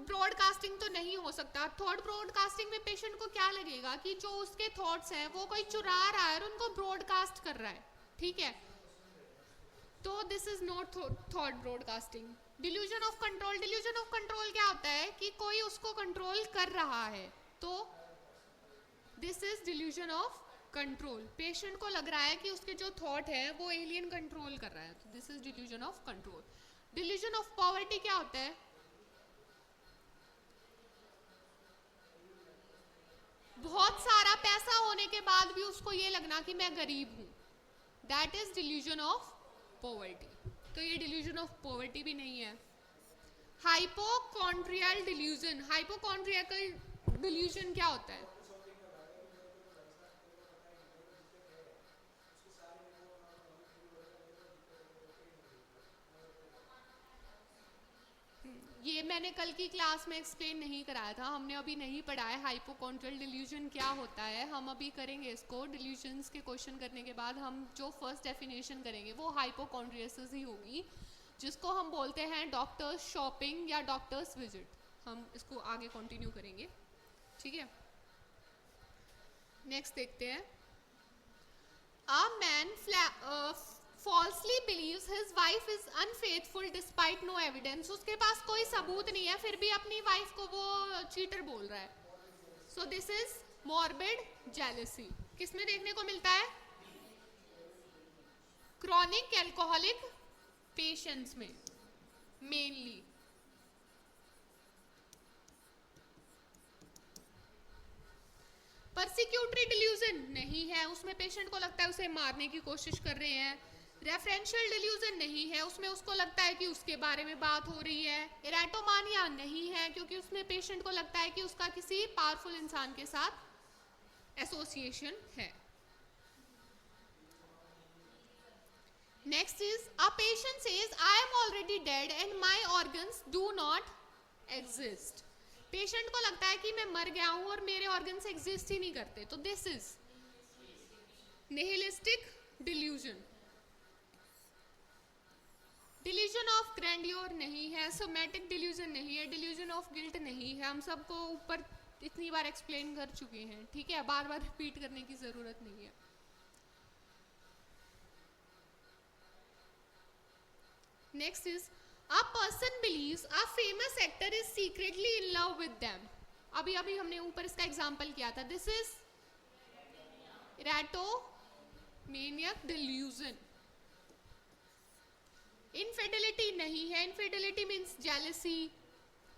broadcasting तो नहीं हो सकता. थॉट ब्रॉडकास्टिंग में पेशेंट को क्या लगेगा कि जो उसके थॉट्स हैं वो कोई चुरा रहा है और उनको ब्रॉडकास्ट कर रहा है. ठीक है. तो this is not thought broadcasting. Delusion of control. Delusion of control क्या होता है? कि कोई उसको कंट्रोल कर रहा है. तो this is delusion of control. Patient को लग रहा है कि उसके जो थॉट है वो एलियन कंट्रोल कर रहा है, तो this is delusion of control. Delusion of poverty क्या होता है? बहुत सारा पैसा होने के बाद भी उसको ये लगना कि मैं गरीब हूं, that is delusion of poverty. तो ये डिल्यूजन ऑफ पॉवर्टी भी नहीं है। हाइपोकॉन्ड्रियल डिल्यूजन, हाइपोकॉन्ड्रियल डिल्यूजन क्या होता है? ये मैंने कल की क्लास में एक्सप्लेन नहीं कराया था, हमने अभी नहीं पढ़ा है हाइपोकॉन्ड्रियल डिल्यूजन क्या होता है। हम अभी करेंगे इसको, डिल्यूजन्स के क्वेश्चन करने के बाद हम जो फर्स्ट डेफिनेशन करेंगे वो हाइपोकॉन्ड्रियसिस ही होगी, जिसको हम बोलते हैं डॉक्टर्स शॉपिंग या डॉक्टर्स विजिट। हम इसको आगे कंटिन्यू करेंगे, ठीक है। नेक्स्ट देखते हैं। A man falsely believes his wife is unfaithful despite no evidence। उसके पास कोई सबूत नहीं है फिर भी अपनी वाइफ को वो चीटर बोल रहा है। So this is morbid jealousy। किसमें देखने को मिलता है? क्रॉनिक एल्कोहलिक पेशेंट्स में मेनली। परसिक्यूटरी डिल्यूजन नहीं है, उसमें पेशेंट को लगता है उसे मारने की कोशिश कर रहे हैं। रेफरेंशियल डिल्यूजन नहीं है, उसमें उसको लगता है कि उसके बारे में बात हो रही है। एराटोमानिया नहीं है, क्योंकि उसमें पेशेंट को लगता है कि उसका किसी पावरफुल इंसान के साथ एसोसिएशन है। Next is a patient says I am already dead and my organs do not exist. Patient को लगता है कि मैं मर गया हूं और मेरे ऑर्गन्स एग्जिस्ट ही नहीं करते, तो this is nihilistic delusion. Delusion of grandeur नहीं है, सोमैटिक डिल्यूजन नहीं है, डिल्यूजन ऑफ गिल्ट नहीं है। हम सबको ऊपर इतनी बार एक्सप्लेन कर चुके हैं, ठीक है, बार बार रिपीट करने की जरूरत नहीं है। Next is a person believes a famous actor is secretly in love with them. अभी अभी हमने ऊपर इसका एग्जांपल किया था, दिस इज एराटोमेनियक डिल्यूजन। इनफिडेलिटी नहीं है, इनफिडेलिटी मीन्स जेलसी।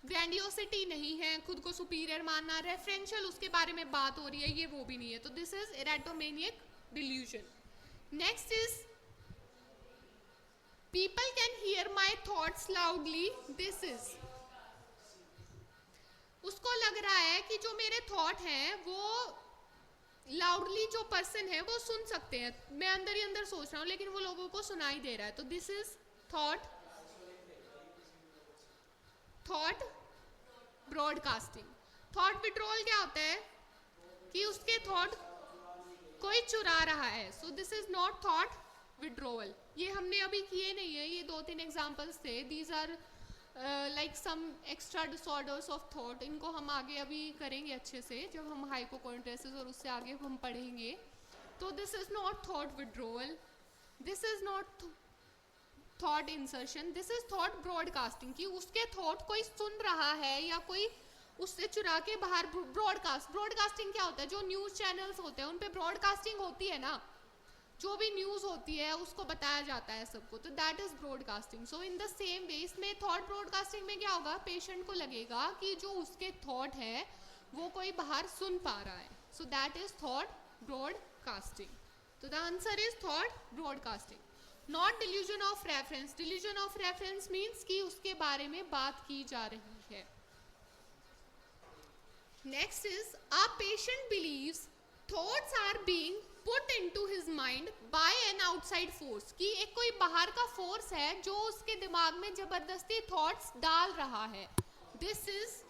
ग्रैंडियोसिटी नहीं है, खुद को सुपीरियर मानना। रेफरेंशियल उसके बारे में बात हो रही है, ये वो भी नहीं है, तो this is एराटोमेनियक delusion. Next is people can hear my thoughts loudly, this is उसको लग रहा है कि जो मेरे थॉट हैं वो लाउडली जो पर्सन है वो सुन सकते हैं, मैं अंदर ही अंदर सोच रहा हूं लेकिन वो लोगों को सुनाई दे रहा है, तो this is thought broadcasting. Thought withdrawal क्या होता है कि उसके थॉट कोई चुरा रहा है, so this is not thought withdrawal. ये हमने अभी किए नहीं है, ये 2-3 एग्जांपल्स थे, these are like some extra disorders of thought. इनको हम आगे अभी करेंगे अच्छे से जब हम हाइपोकॉन्ड्रियसिस और उससे आगे हम पढ़ेंगे। तो this is not thought withdrawal, this is not thought insertion, this is thought broadcasting, कि उसके थॉट कोई सुन रहा है या कोई उससे चुरा के बाहर ब्रॉडकास्ट। ब्रॉडकास्टिंग क्या होता है? जो न्यूज चैनल्स होते हैं उन पे ब्रॉडकास्टिंग होती है ना, जो भी न्यूज होती है उसको बताया जाता है सबको, तो that is broadcasting. So in the same way इसमें थॉट ब्रॉडकास्टिंग में क्या होगा, पेशेंट को लगेगा कि जो उसके थॉट है वो कोई बाहर सुन पा रहा है, so that is thought broadcasting. तो the answer is thought broadcasting, not delusion of reference. Delusion of reference means कि उसके बारे में बात की जा रही है। Next is a patient believes thoughts are being put into his mind by an outside force, कि एक कोई बाहर का फोर्स है जो उसके दिमाग में जबरदस्ती थॉट्स डाल रहा है, दिस इज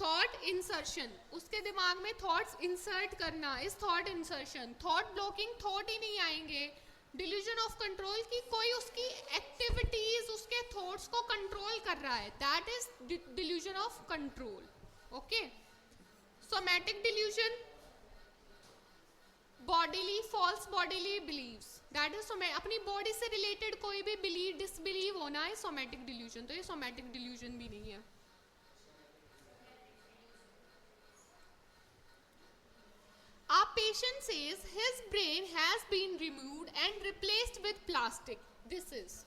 थॉट इंसर्शन। उसके दिमाग में थॉट्स इंसर्ट करना is thought insertion. Thought blocking, thought ही नहीं आएंगे। डिल्यूजन ऑफ कंट्रोल, की कोई उसकी एक्टिविटीज उसके थॉट्स को कंट्रोल कर रहा है, that is delusion of control. Okay, somatic delusion, bodily false bodily believes, that is अपनी बॉडी से रिलेटेड कोई भी बिलीव डिसबिलीव होना है सोमैटिक डिल्यूजन, तो ये सोमैटिक डिल्यूजन भी नहीं है। patient says his brain has been removed and replaced with plastic. This is,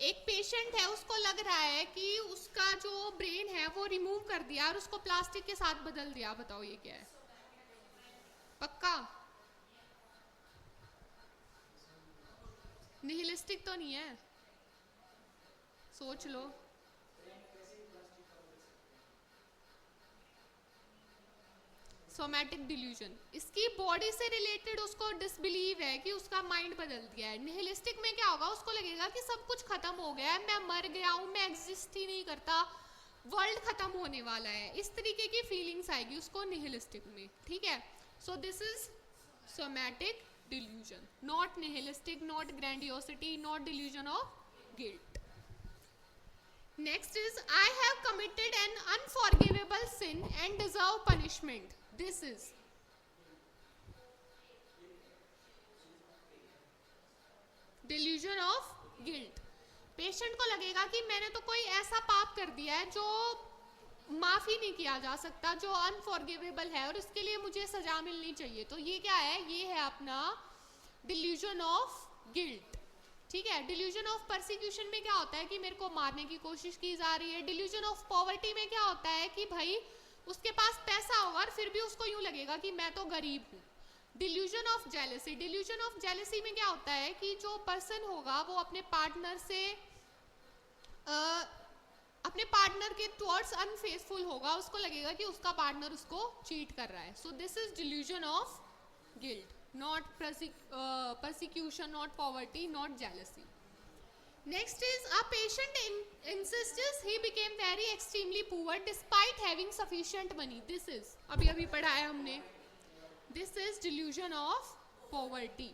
एक पेशेंट है, उसको लग रहा है कि उसका जो ब्रेन है वो रिमूव कर दिया और उसको प्लास्टिक के साथ बदल दिया. बताओ ये क्या है? पक्का निहिलिस्टिक तो नहीं है? सोच लो. सोमैटिक डिल्यूजन, इसकी बॉडी से रिलेटेड उसको डिसबिलीव है कि उसका माइंड बदल दिया है. निहिलिस्टिक में क्या होगा? उसको लगेगा कि सब कुछ खत्म हो गया है, मैं मर गया हूँ, मैं एग्जिस्ट ही नहीं करता, वर्ल्ड खत्म होने वाला है. इस तरीके की फीलिंग्स आएगी उसको निहिलिस्टिक में. ठीक है. So this is somatic delusion, not nihilistic, not grandiosity, not delusion of guilt. Next is, I have committed an unforgivable sin and deserve punishment. This is, delusion of guilt. Patient को लगेगा कि मैंने तो कोई ऐसा पाप कर दिया है जो माफी नहीं किया जा सकता, जो अनफॉरगिवेबल है और इसके लिए मुझे सजा मिलनी चाहिए. तो ये क्या है? ये है अपना डिल्यूजन ऑफ गिल्ट. ठीक है. डिल्यूजन ऑफ परसिक्यूशन में क्या होता है कि मेरे को मारने की कोशिश की जा रही है. डिल्यूजन ऑफ पॉवर्टी में क्या होता है कि भाई उसके पास पैसा होगा और फिर भी उसको यूं लगेगा कि मैं तो गरीब हूँ. Delusion of jealousy, delusion of jealousy में क्या होता है कि जो पर्सन होगा वो अपने पार्टनर से अपने पार्टनर के टुवर्ड्स अनफेथफुल होगा, उसको लगेगा कि उसका पार्टनर उसको चीट कर रहा है. So this is delusion of guilt, not persecution, not poverty, not jealousy. Next is, a patient insists he became very extremely poor despite having sufficient money. This is, अभी पढ़ा है हमने, this is delusion of poverty.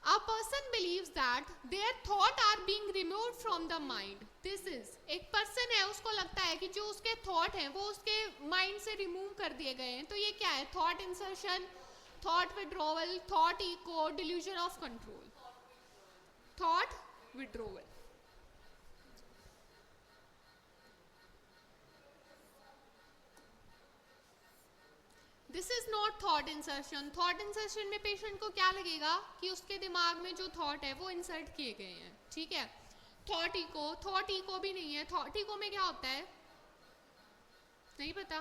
A person believes that their thought are being removed from the mind. This is, एक person है, उसको लगता है कि जो उसके थॉट हैं वो उसके माइंड से रिमूव कर दिए गए हैं. तो ये क्या है? Thought insertion, thought withdrawal, thought echo, delusion of control, thought withdrawal. This is not thought insertion. Thought insertion में पेशेंट को क्या लगेगा कि उसके दिमाग में जो थॉट है वो इंसर्ट किए गए हैं. ठीक है. थॉट इको, थॉट इको भी नहीं है. थॉट इको में क्या होता है? नहीं पता?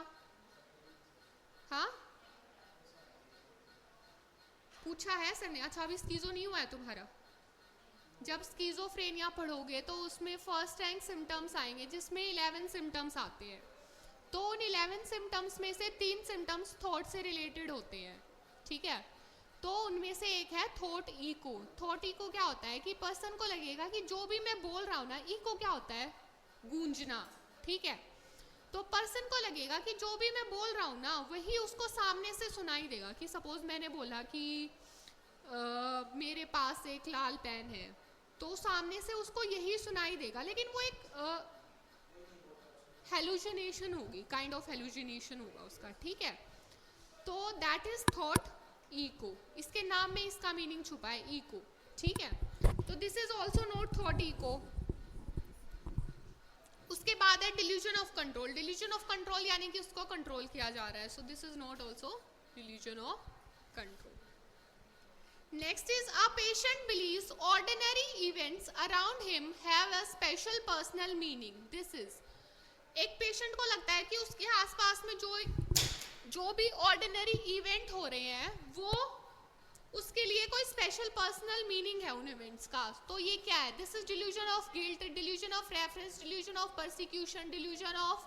हाँ, पूछा है सर ने. अच्छा, अभी स्कीजो नहीं हुआ है तुम्हारा. जब स्कीजोफ्रेनिया पढ़ोगे तो उसमें फर्स्ट रैंक सिम्टम्स आएंगे जिसमें 11 सिम्टम्स आते हैं. तो उन 11 सिम्टम्स में से 3 सिम्टम्स थॉट से रिलेटेड होते हैं. ठीक है. तो उनमें से एक है थॉट इको. थॉट इको क्या होता है कि पर्सन को लगेगा कि जो भी मैं बोल रहा हूँ ना, इको क्या होता है? गूंजना. ठीक है. तो पर्सन को लगेगा कि जो भी मैं बोल रहा हूँ ना वही उसको सामने से सुनाई देगा. कि सपोज मैंने बोला कि मेरे पास एक लाल पेन है, तो सामने से उसको यही सुनाई देगा, लेकिन वो एक हेलुसिनेशन होगी, काइंड ऑफ हेलुसिनेशन होगा उसका. ठीक है. तो दैट इज थॉट इको. इसके नाम में इसका मीनिंग छुपा है, इको. ठीक है. तो this is also not thought echo. उसके बाद है delusion of control. Delusion of control यानी कि उसको कंट्रोल किया जा रहा है. So this is not also delusion of control. Next is, a patient believes ordinary events around him have a special personal meaning. This is, एक patient को लगता है कि उसके आसपास में जो भी ऑर्डिनरी इवेंट हो रहे हैं वो उसके लिए कोई स्पेशल पर्सनल मीनिंग है उन इवेंट्स का. तो ये क्या है? This is delusion of guilt, delusion of reference, delusion of persecution, delusion of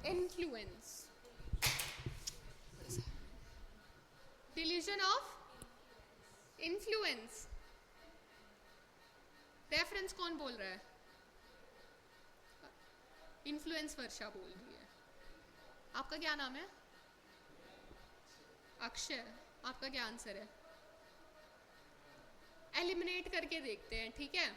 influence, delusion of influence. Reference कौन बोल रहा है? इन्फ्लुएंस वर्षा बोल रही है. आपका क्या नाम है? अक्षय. आपका क्या आंसर है? एलिमिनेट करके देखते हैं. ठीक है.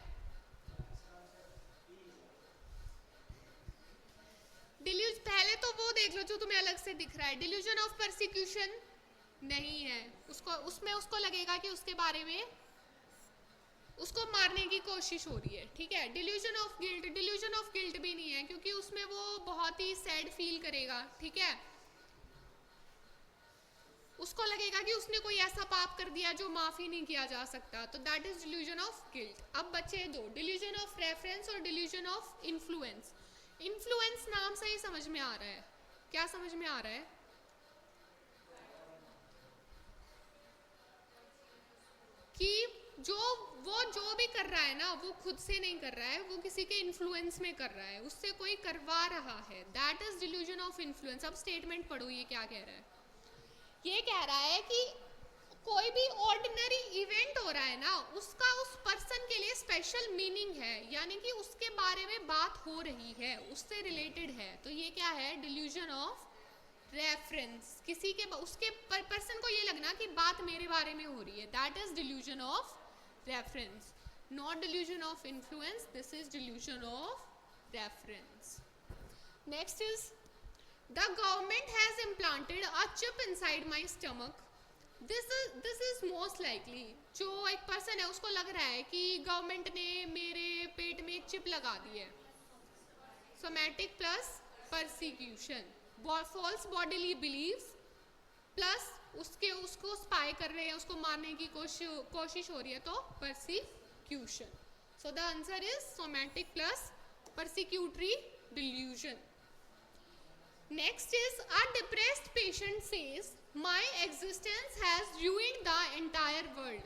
पहले तो वो देख लो जो तुम्हें अलग से दिख रहा है. डिल्यूजन ऑफ परसिक्यूशन नहीं है. उसमें उसको लगेगा कि उसके बारे में उसको मारने की कोशिश हो रही है, ठीक है। डिल्यूजन ऑफ गिल्ट भी नहीं है, क्योंकि उसमें वो बहुत ही सैड फील करेगा, ठीक है। उसको लगेगा कि उसने कोई ऐसा पाप कर दिया जो माफी नहीं किया जा सकता, तो that is delusion of guilt. अब बचे दो, डिल्यूजन ऑफ रेफरेंस और डिल्यूजन ऑफ इन्फ्लुएंस। इन्फ्लुएंस नाम से ही समझ में आ रहा है, क्या समझ में आ रहा है कि जो भी कर रहा है ना, वो खुद से नहीं कर रहा है, वो किसी के इन्फ्लुएंस में कर रहा है, उससे कोई करवा रहा है, that is delusion of influence. अब स्टेटमेंट पढ़ो, ये क्या कह रहा है। ये कह रहा है कि कोई भी ऑर्डिनरी इवेंट हो रहा है ना, उसका उस पर्सन के लिए स्पेशल मीनिंग है, यानी कि उसके बारे में बात हो रही है, उससे रिलेटेड है, तो ये क्या है, डिल्यूजन ऑफ रेफरेंस। किसी के उसके पर्सन को ये लगना कि बात मेरे बारे में हो रही है, that is delusion of reference, not delusion of influence, this is delusion of reference. Next is the government has implanted a chip inside my stomach, this is most likely। जो एक पर्सन है उसको लग रहा है कि गवर्नमेंट ने मेरे पेट में एक चिप लगा दी है, somatic plus persecution, false bodily believes plus उसको स्पाई कर रहे हैं, उसको मारने की कोशिश हो रही है, तो persecution. So the answer is somatic plus persecutory delusion. Next is a depressed patient says my existence has ruined the entire world।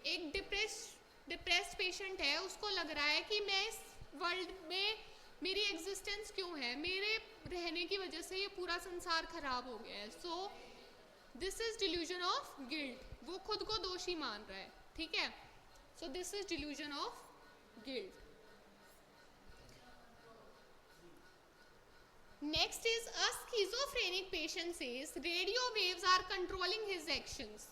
एक डिप्रेस्ड पेशेंट है, उसको लग रहा है कि मैं इस वर्ल्ड में, मेरी एग्जिस्टेंस क्यों है, मेरे रहने की वजह से ये पूरा संसार खराब हो गया है, so this is delusion of guilt, वो खुद को दोषी मान रहा है, ठीक है। So this is delusion of guilt. Next is a schizophrenic patient says radio waves are controlling his actions।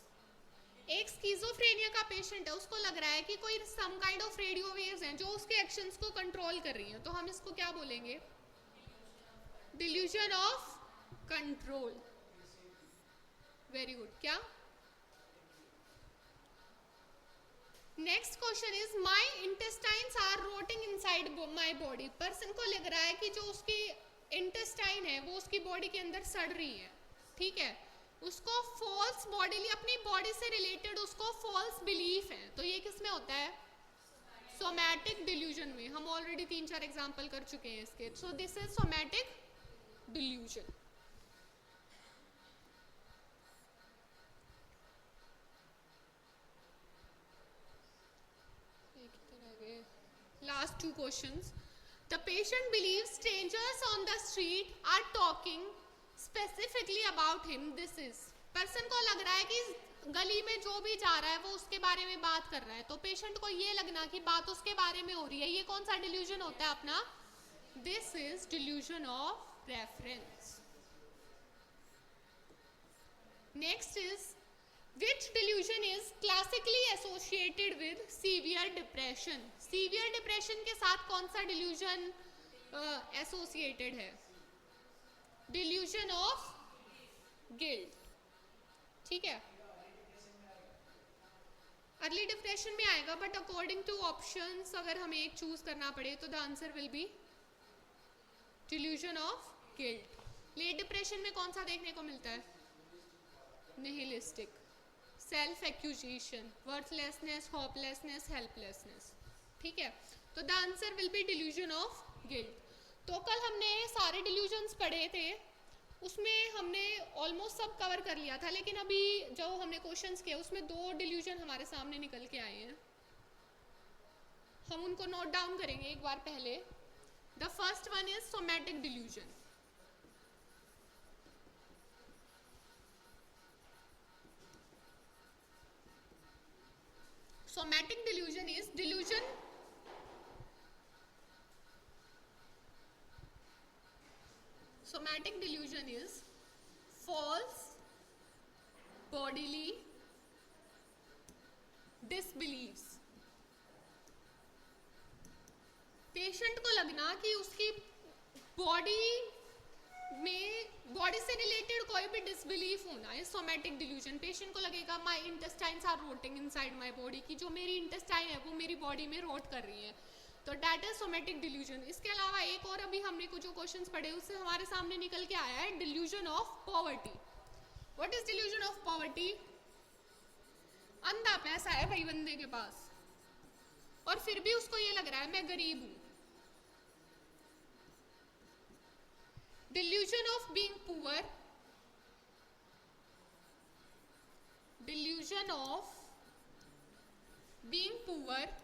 एक स्किज़ोफ्रेनिया का पेशेंट है, उसको लग रहा है कि कोई some kind of radio waves हैं जो उसके एक्शंस को कंट्रोल कर रही हैं, तो हम इसको क्या बोलेंगे, delusion of control. Very good. क्या next question is my intestines are rotting inside my body. Person को लग रहा है कि जो उसकी इंटेस्टाइन है वो उसकी बॉडी के अंदर सड़ रही है, ठीक है। उसको फॉल्स बॉडीली, अपनी बॉडी से रिलेटेड उसको फॉल्स बिलीफ है, तो ये किस में होता है, सोमैटिक डिल्यूजन में। हम ऑलरेडी 3-4 एग्जांपल कर चुके हैं इसके, सो this is somatic delusion. Last 2 questions। The patient believes strangers on the street are talking specifically about him, this is। Person को लग रहा है कि गली में जो भी जा रहा है वो उसके बारे में बात कर रहा है, तो पेशेंट को ये लगना कि बात उसके बारे में हो रही है, ये कौन सा डिल्यूजन होता है अपना, this is delusion of reference. Next is which delusion is classically associated with severe depression। severe depression के साथ कौन सा delusion associated है, delusion of guilt, ठीक है। अर्ली डिप्रेशन में आएगा, बट अकॉर्डिंग टू ऑप्शंस अगर हमें एक चूज करना पड़े तो the answer will be delusion of guilt। Late depression में कौन सा देखने को मिलता है, nihilistic, self accusation, worthlessness, hopelessness, helplessness, ठीक है। तो the answer will be delusion of guilt. तो कल हमने सारे डिल्यूजन्स पढ़े थे, उसमें हमने ऑलमोस्ट सब कवर कर लिया था, लेकिन अभी जो हमने क्वेश्चंस किए उसमें 2 डिल्यूजन हमारे सामने निकल के आए हैं, हम उनको नोट डाउन करेंगे एक बार पहले। The first one is somatic delusion. Somatic delusion is delusion false bodily disbeliefs। Patient को लगना कि उसकी बॉडी में बॉडी से रिलेटेड कोई भी डिसबिलीफ होना है सोमैटिक डिल्यूजन। पेशेंट को लगेगा my intestines are rotting inside my body, कि जो मेरी इंटेस्टाइन है वो मेरी बॉडी में रोट कर रही है, तो डैट इज सोमैटिक डिल्यूजन। इसके अलावा एक और अभी हमने कुछ जो क्वेश्चंस पढ़े उससे हमारे सामने निकल के आया है delusion of poverty. What is delusion of poverty? अंधा पैसा है भाई बंदे के पास और फिर भी उसको ये लग रहा है मैं गरीब हूं। Delusion of being poor, delusion of being poor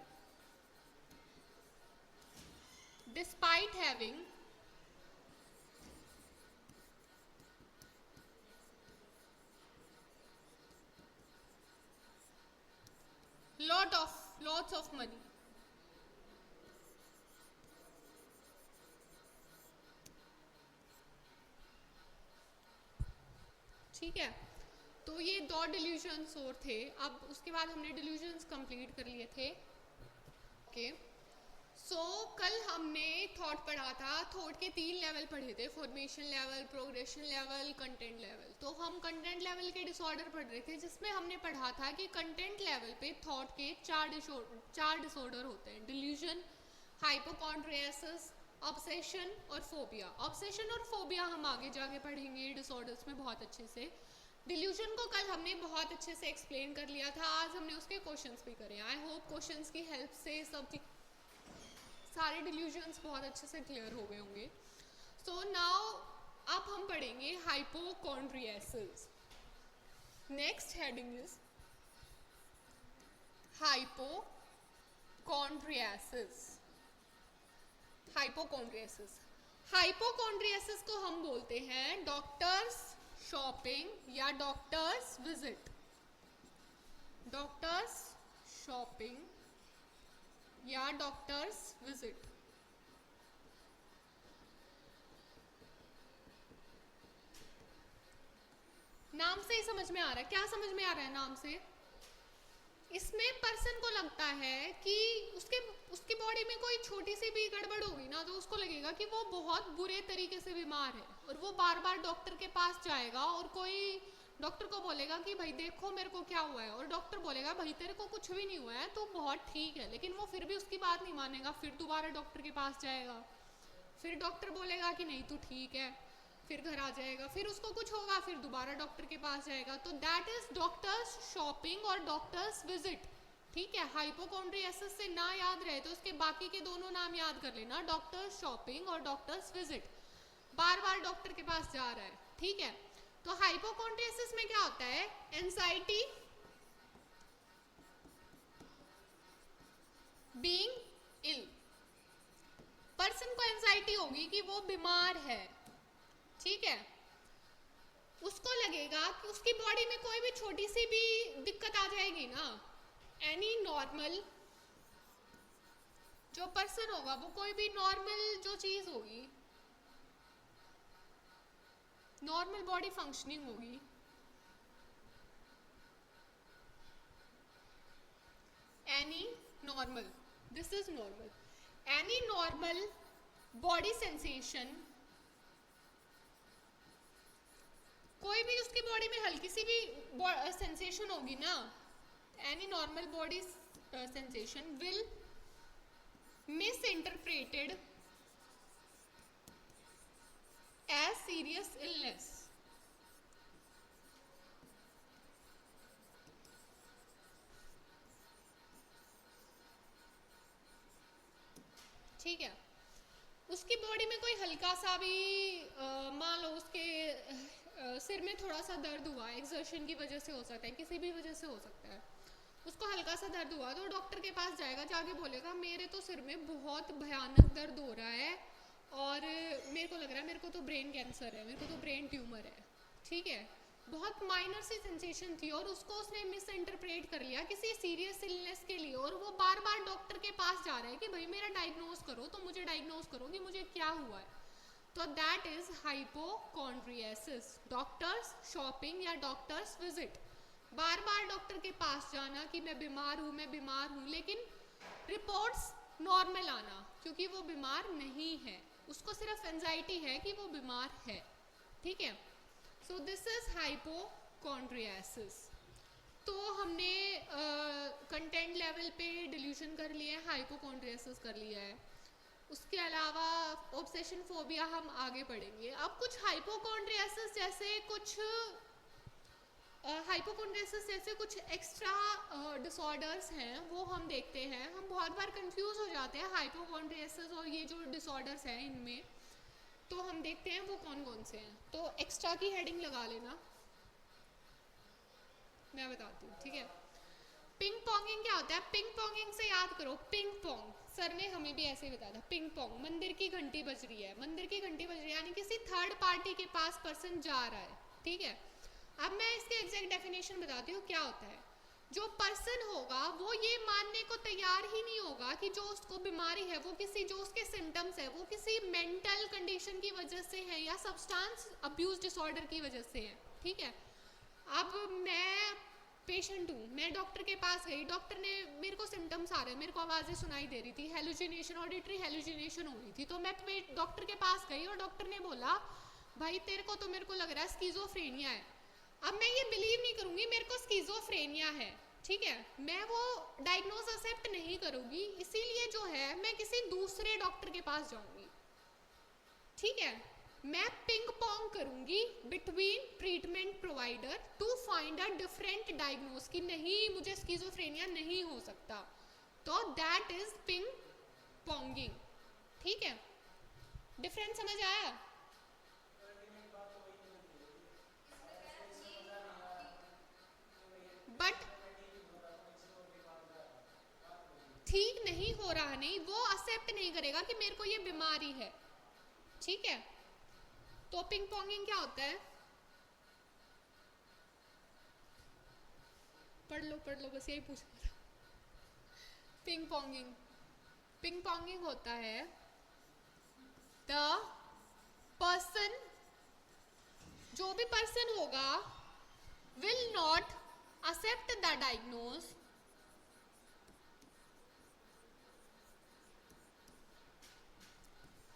despite having lots of money। ठीक है, तो ये दो डिल्यूजन्स और थे। अब उसके बाद हमने डिल्यूजन्स कंप्लीट कर लिए थे। ओके सो कल हमने थॉट पढ़ा था, थॉट के 3 लेवल पढ़े थे, formation level, progression level, content level. तो हम कंटेंट लेवल के डिसऑर्डर पढ़ रहे थे जिसमें हमने पढ़ा था कि कंटेंट लेवल पे थॉट के 4 डिसऑर्डर होते हैं, डिल्यूजन, हाइपोकॉन्ड्रियासिस, ऑब्सेशन और फोबिया। ऑब्सेशन और फोबिया हम आगे जाके पढ़ेंगे डिसऑर्डर्स में बहुत अच्छे से। डिल्यूजन को कल हमने बहुत अच्छे से एक्सप्लेन कर लिया था, आज हमने उसके क्वेश्चंस भी करे। आई होप क्वेश्चंस की हेल्प से सब सारे डिल्यूजन्स बहुत अच्छे से क्लियर हो गए होंगे। सो नाउ अब हम पढ़ेंगे hypochondriasis. Next heading is hypochondriasis. Hypochondriasis, hypochondriasis को हम बोलते हैं डॉक्टर्स शॉपिंग या डॉक्टर्स विजिट। डॉक्टर्स शॉपिंग या डॉक्टर्स विजिट। नाम से ही समझ में आ रहा है, क्या समझ में आ रहा है नाम से? इसमें पर्सन को लगता है कि उसकी बॉडी में कोई छोटी सी भी गड़बड़ होगी ना तो उसको लगेगा कि वो बहुत बुरे तरीके से बीमार है और वो बार बार डॉक्टर के पास जाएगा और कोई डॉक्टर को बोलेगा कि भाई देखो मेरे को क्या हुआ है, और डॉक्टर बोलेगा भाई तेरे को कुछ भी नहीं हुआ है तो बहुत ठीक है, लेकिन वो फिर भी उसकी बात नहीं मानेगा, फिर दोबारा डॉक्टर के पास जाएगा, फिर डॉक्टर बोलेगा कि नहीं तू ठीक है, फिर घर आ जाएगा, फिर उसको कुछ होगा, फिर दोबारा डॉक्टर के पास जाएगा। तो दैट इज डॉक्टर्स शॉपिंग और डॉक्टर्स विजिट। ठीक है, हाइपोकॉन्ड्रियासिस से ना याद रहे तो उसके बाकी के दोनों नाम याद कर लेना, डॉक्टर्स शॉपिंग और डॉक्टर्स विजिट। बार बार डॉक्टर के पास जा रहा है। ठीक है, तो हाइपोकॉन्ड्रियासिस में क्या होता है? एंजाइटी, बीइंग इल। पर्सन को एंजाइटी होगी कि वो बीमार है। ठीक है, उसको लगेगा कि उसकी बॉडी में कोई भी छोटी सी भी दिक्कत आ जाएगी ना, एनी नॉर्मल जो पर्सन होगा वो कोई भी नॉर्मल जो चीज होगी, नॉर्मल बॉडी फंक्शनिंग होगी, any normal, this is normal, any normal body sensation, कोई भी उसकी बॉडी में हल्की सी भी सेंसेशन होगी ना, any normal body sensation will misinterpreted as serious illness. ठीक है, उसकी बॉडी में कोई हल्का सा भी मान लो उसके सिर में थोड़ा सा दर्द हुआ, एक्सर्शन की वजह से हो सकता है, किसी भी वजह से हो सकता है, उसको हल्का सा दर्द हुआ तो डॉक्टर के पास जाएगा, जाके बोलेगा मेरे तो सिर में बहुत भयानक दर्द हो रहा है और मेरे को लग रहा है मेरे को तो ब्रेन कैंसर है, मेरे को तो ब्रेन ट्यूमर है। ठीक है, बहुत माइनर सी सेंसेशन थी और उसको उसने मिस इंटरप्रेट कर लिया किसी सीरियस इलनेस के लिए, और वो बार बार डॉक्टर के पास जा रहा है कि भाई मेरा डायग्नोज करो, तो मुझे डायग्नोज करो कि मुझे क्या हुआ है। तो that is hypochondriasis, doctors shopping या डॉक्टर्स विजिट। बार बार डॉक्टर के पास जाना कि मैं बीमार हूँ, लेकिन रिपोर्ट्स नॉर्मल आना क्योंकि वो बीमार नहीं है, उसको सिर्फ एंजाइटी है कि वो बीमार है। ठीक है। So this is hypochondriasis. तो हमने कंटेंट लेवल पे डिल्यूशन कर लिया है, हाइपोकॉन्ड्रियासिस कर लिया है। उसके अलावा ऑब्सेशन फोबिया हम आगे पढ़ेंगे। अब कुछ हाइपोकॉन्ड्रियासिस जैसे कुछ हाइपोकॉन्ड्रियासिस जैसे कुछ एक्स्ट्रा डिसऑर्डर्स हैं वो हम देखते हैं। हम बहुत बार कंफ्यूज हो जाते हैं हाइपोकॉन्ड्रियासिस और ये जो डिसऑर्डर्स हैं इनमें, तो हम देखते हैं वो कौन कौन से हैं। तो एक्स्ट्रा की हेडिंग लगा लेना, मैं बताती हूँ, ठीक है। पिंग पोंगिंग क्या होता है? पिंग पोंगिंग से याद करो, पिंग पोंग सर ने हमें भी ऐसे ही बताया था। पिंग पोंग, मंदिर की घंटी बज रही है, मंदिर की घंटी बज रही है यानी किसी थर्ड पार्टी के पास पर्सन जा रहा है, ठीक है। अब मैं इसके एग्जैक्ट डेफिनेशन बताती हूँ क्या होता है। जो पर्सन होगा वो ये मानने को तैयार ही नहीं होगा कि जो उसको बीमारी है वो किसी, जो उसके सिम्टम्स है वो किसी मेंटल कंडीशन की वजह से है या सब्सटेंस अब्यूज डिसऑर्डर की वजह से है, ठीक है। अब मैं पेशेंट हूँ, मैं डॉक्टर के पास गई, डॉक्टर ने मेरे को सिम्टम्स आ रहे हैं, मेरे को आवाज़ें सुनाई दे रही थी, हेलुसिनेशन, ऑडिटरी हेलुसिनेशन हो रही थी। तो मैं डॉक्टर के पास गई और डॉक्टर ने बोला भाई तेरे को तो मेरे को लग रहा है स्किज़ोफ्रेनिया है। अब मैं ये बिलीव नहीं करूँगी मेरे को स्किज़ोफ्रेनिया है, ठीक है, मैं वो डायग्नोज एक्सेप्ट नहीं करूँगी, इसीलिए जो है मैं किसी दूसरे डॉक्टर के पास जाऊँगी, ठीक है। मैं पिंग पोंग करूंगी between treatment provider to find a different diagnose कि नहीं मुझे स्किज़ोफ्रेनिया नहीं हो सकता, तो दैट इज पिंग पोंगिंग, ठीक है। डिफरेंस समझ आया? बट ठीक नहीं हो रहा, नहीं वो एक्सेप्ट नहीं करेगा कि मेरे को ये बीमारी है, ठीक है। तो पिंग पोंगिंग क्या होता है? पढ़ लो बस यही पूछना था। पिंग पोंगिंग, पिंग पोंगिंग होता है द पर्सन, जो भी पर्सन होगा will not accept the diagnose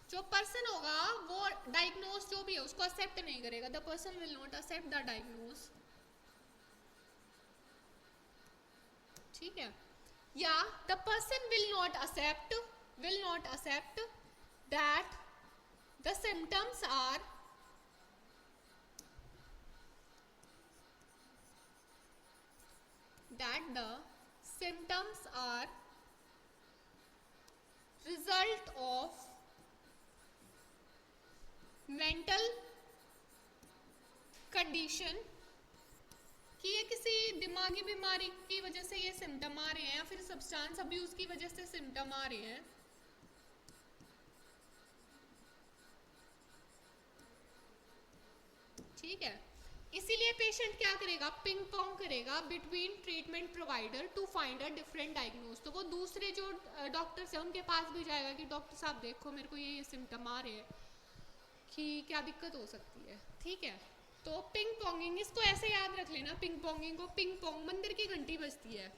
जो पर्सन होगा वो डायग्नोज जो भी है उसको एक्सेप्ट नहीं करेगा। The person will not accept the diagnose, ठीक है। या the person will not accept that the symptoms are result of mental condition, कि ये किसी दिमागी बीमारी की वजह से ये सिम्टम आ रहे हैं या फिर सब्सटेंस अब्यूज की वजह से सिम्टम आ रहे हैं, ठीक है। इसीलिए पेशेंट क्या करेगा? पिंग पोंग करेगा between treatment provider to find a different diagnose. तो वो दूसरे जो डॉक्टर्स हैं उनके पास भी जाएगा कि डॉक्टर साहब देखो मेरे को ये सिम्टम आ रहे हैं कि क्या दिक्कत हो सकती है, ठीक है। तो पिंग पोंगिंग, इसको ऐसे याद रख लेना पिंग पोंगिंग को। पिंग पोंग, मंदिर की घंटी बजती है,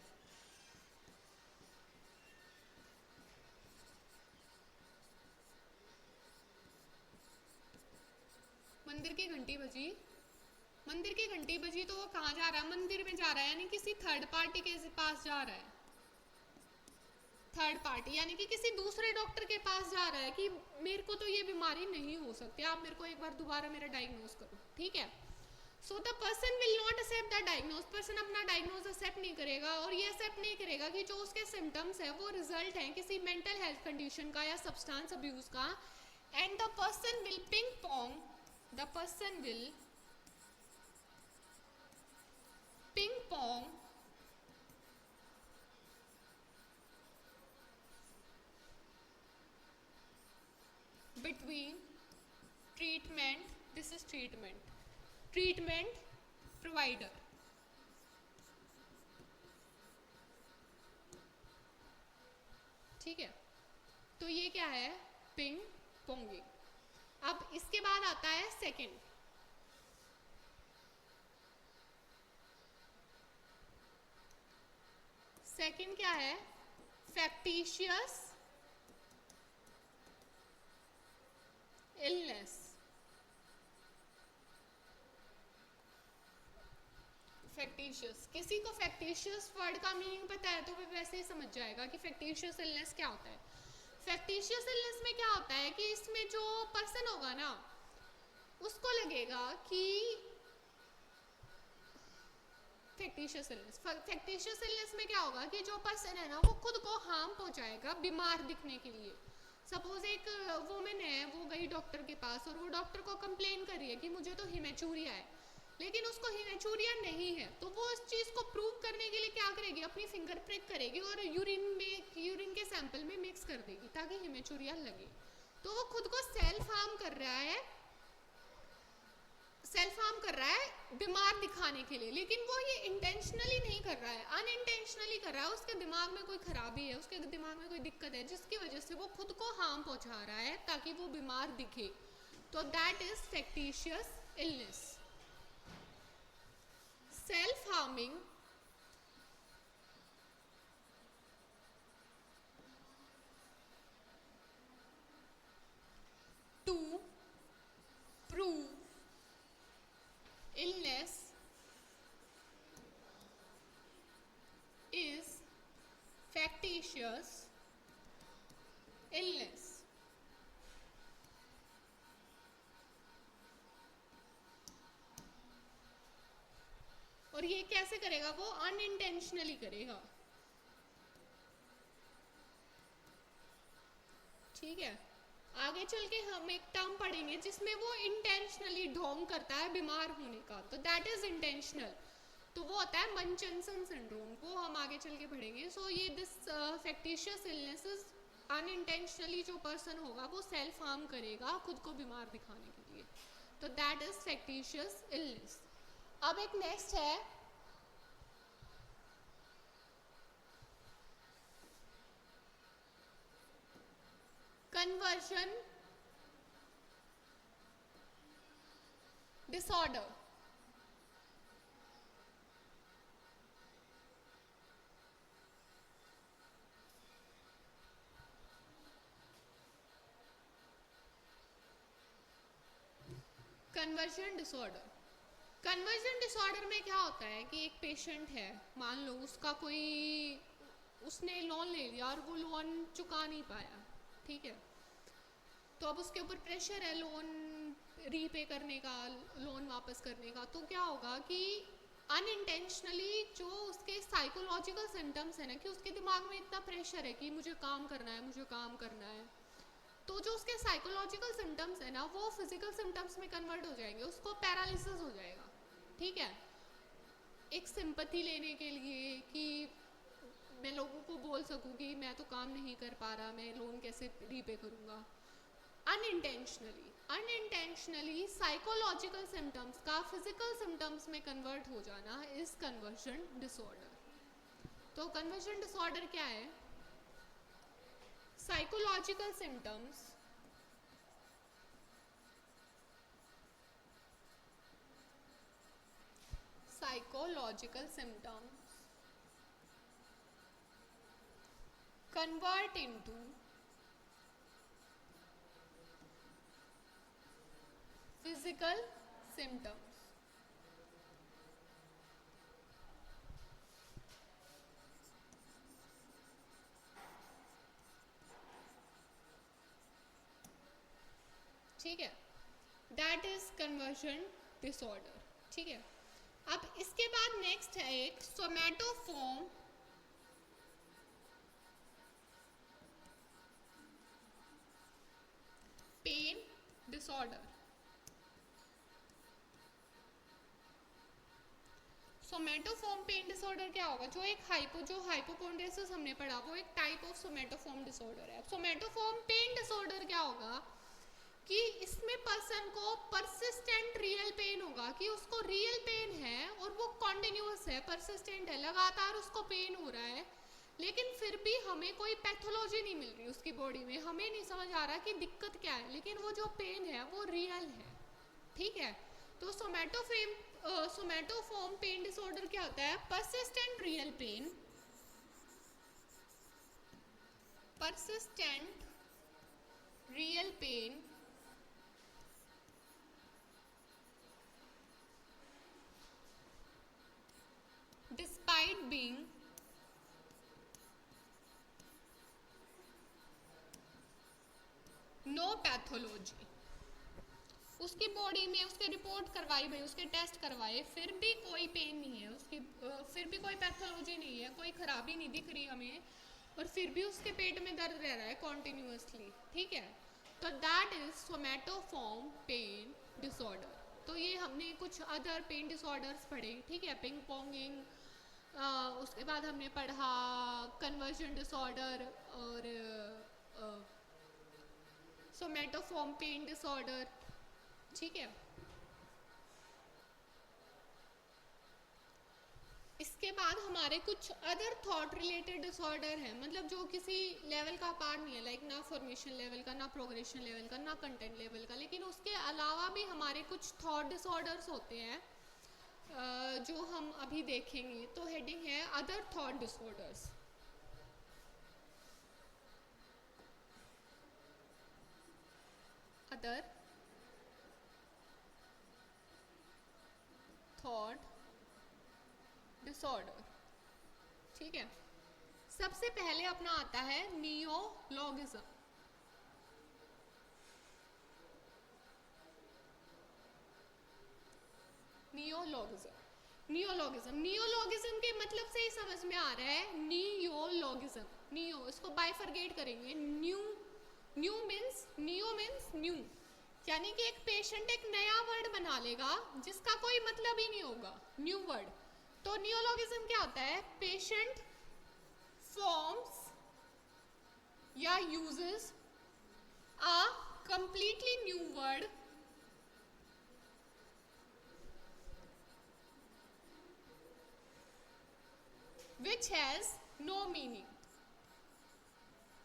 मंदिर की घंटी बजी, मंदिर की घंटी बजी तो वो कहाँ जा रहा है? मंदिर में जा रहा है, यानी किसी थर्ड पार्टी के पास जा रहा है। थर्ड पार्टी यानी कि किसी दूसरे डॉक्टर के पास जा रहा है कि मेरे को तो ये बीमारी नहीं हो सकती, आप मेरे को एक बार दोबारा मेरा डायग्नोज करो, ठीक है। So the person will not accept the diagnose, person अपना डायग्नोज एक्सेप्ट नहीं करेगा और ये एक्सेप्ट नहीं करेगा कि जो उसके सिम्टम्स है वो रिजल्ट है किसी मेंटल हेल्थ कंडीशन का या सब्सटेंस अब्यूज का। And the person will ping pong, the person will ping pong between treatment, this is treatment provider, ठीक है। तो ये क्या है? पिंग पोंगिंग। अब इसके बाद आता है सेकंड, सेकंड क्या है? फैक्टिशियस इलनेस, फैक्टिशियस, किसी को फैक्टिशियस वर्ड का मीनिंग पता है तो वो वैसे ही समझ जाएगा कि फैक्टिशियस इलनेस क्या होता है। फैक्टिशियस इलनेस में क्या होता है कि इसमें जो पर्सन होगा ना उसको लगेगा कि फैक्टिशियस इलनेस में क्या होगा कि जो पर्सन है ना वो खुद को हार्म पहुंचाएगा बीमार दिखने के लिए। सपोज एक वुमेन है, वो गई डॉक्टर के पास और वो डॉक्टर को कंप्लेन कर रही है कि मुझे तो हिमेचूरिया है, लेकिन उसको हिमेचूरिया नहीं है, तो वो इस चीज़ को प्रूव करने के लिए क्या करेगी, अपनी फिंगर प्रिक करेगी और यूरिन के सैंपल में मिक्स कर देगी ताकि हिमेचूरिया लगे। तो वो खुद को सेल्फ हार्म कर रहा है, बीमार दिखाने के लिए, लेकिन वो ये इंटेंशनली नहीं कर रहा है, अनइंटेंशनली कर रहा है। उसके दिमाग में कोई खराबी है, उसके दिमाग में कोई दिक्कत है जिसकी वजह से वो खुद को हार्म पहुंचा रहा है ताकि वो बीमार दिखे। तो that is factitious illness. Self harming to prove illness is factitious illness. और ये कैसे करेगा, वो अनइंटेंशनली करेगा। ठीक है, आगे चल के हम एक टर्म पढ़ेंगे जिसमें वो इंटेंशनली ढोंग करता है बीमार होने का, तो दैट इज इंटेंशनल, तो वो होता है मंचनसन सिंड्रोम, वो हम आगे चल के पढ़ेंगे। सो ये दिस फैक्टिशियस इलनेसेस अनइंटेंशनली जो पर्सन होगा वो सेल्फ हार्म करेगा खुद को बीमार दिखाने के लिए, तो दैट इज फैक्टिशियस इलनेस। अब एक नेक्स्ट है conversion disorder. Conversion disorder, conversion disorder में क्या होता है कि एक पेशेंट है, मान लो उसका कोई, उसने लोन ले लिया और वो लोन चुका नहीं पाया, ठीक है, तो अब उसके ऊपर प्रेशर है लोन रीपे करने का, लोन वापस करने का। तो क्या होगा कि अनइंटेंशनली जो उसके साइकोलॉजिकल सिम्टम्स है ना, कि उसके दिमाग में इतना प्रेशर है कि मुझे काम करना है, मुझे काम करना है, तो जो उसके साइकोलॉजिकल सिम्टम्स है ना वो फिजिकल सिम्टम्स में कन्वर्ट हो जाएंगे, उसको पैरालिसिस हो जाएगा। ठीक है, एक सिंपैथी लेने के लिए कि मैं लोगों को बोल सकूं कि मैं तो काम नहीं कर पा रहा, मैं लोन कैसे रीपे करूंगा। अनइंटेंशनली साइकोलॉजिकल सिम्टम्स का फिजिकल सिम्टम्स में कन्वर्ट हो जाना इज कन्वर्जन डिसऑर्डर। तो कन्वर्जन डिसऑर्डर क्या है, psychological symptoms convert into physical symptoms। ठीक है, दैट इज कन्वर्जन डिसऑर्डर। ठीक है, अब इसके बाद नेक्स्ट है एक सोमैटोफोम पेन डिसऑर्डर। सोमैटोफोम पेन डिसऑर्डर क्या होगा, जो एक हाइपोकोंड्रियासिस हमने पढ़ा वो एक टाइप ऑफ सोमैटोफोम डिसऑर्डर है। सोमैटोफोम पेन डिसऑर्डर क्या होगा कि इसमें पर्सन को परसिस्टेंट रियल पेन होगा, कि उसको रियल पेन है और वो कॉन्टिन्यूअस है, परसिस्टेंट है, लगातार उसको पेन हो रहा है, लेकिन फिर भी हमें कोई पैथोलॉजी नहीं मिल रही उसकी बॉडी में, हमें नहीं समझ आ रहा कि दिक्कत क्या है, लेकिन वो जो पेन है वो रियल है। ठीक है, तो सोमैटोफोम पेन डिसऑर्डर क्या होता है, persistent real pain, persistent real pain being no pathology, उसकी बॉडी में उसके रिपोर्ट करवाई भाई, उसके टेस्ट करवाए, फिर भी कोई पेन नहीं है उसकी, फिर भी कोई पैथोलॉजी नहीं है, कोई खराबी नहीं दिख रही हमें, और फिर भी उसके पेट में दर्द रह रहा है कॉन्टिन्यूसली, ठीक है, तो that is somatoform pain disorder. तो ये हमने कुछ अदर पेन डिसऑर्डर्स पढ़े, ठीक है, पिंग पोंगिंग, उसके बाद हमने पढ़ा कन्वर्जन डिसऑर्डर और सोमैटोफॉर्म पेन डिसऑर्डर, ठीक है। इसके बाद हमारे कुछ अदर थॉट रिलेटेड डिसऑर्डर है, मतलब जो किसी लेवल का पार्ट नहीं है, लाइक ना फॉर्मेशन लेवल का, ना प्रोग्रेशन लेवल का, ना कंटेंट लेवल का, लेकिन उसके अलावा भी हमारे कुछ थॉट डिसऑर्डर्स होते हैं जो हम अभी देखेंगे। तो हेडिंग है other thought disorders. Other thought disorder, ठीक है। सबसे पहले अपना आता है नियोलॉगिज्म। नियोलॉगिज्म के मतलब से ही समझ में आ रहा है, नियोलॉगिज्म, नियो, इसको बाइफरगेट करेंगे, new means, neo means new, यानी कि एक पेशेंट एक नया वर्ड बना लेगा जिसका कोई मतलब ही नहीं होगा, न्यू वर्ड। तो नियोलॉगिज्म क्या होता है, पेशेंट फॉर्म्स या uses a completely new word which has no meaning,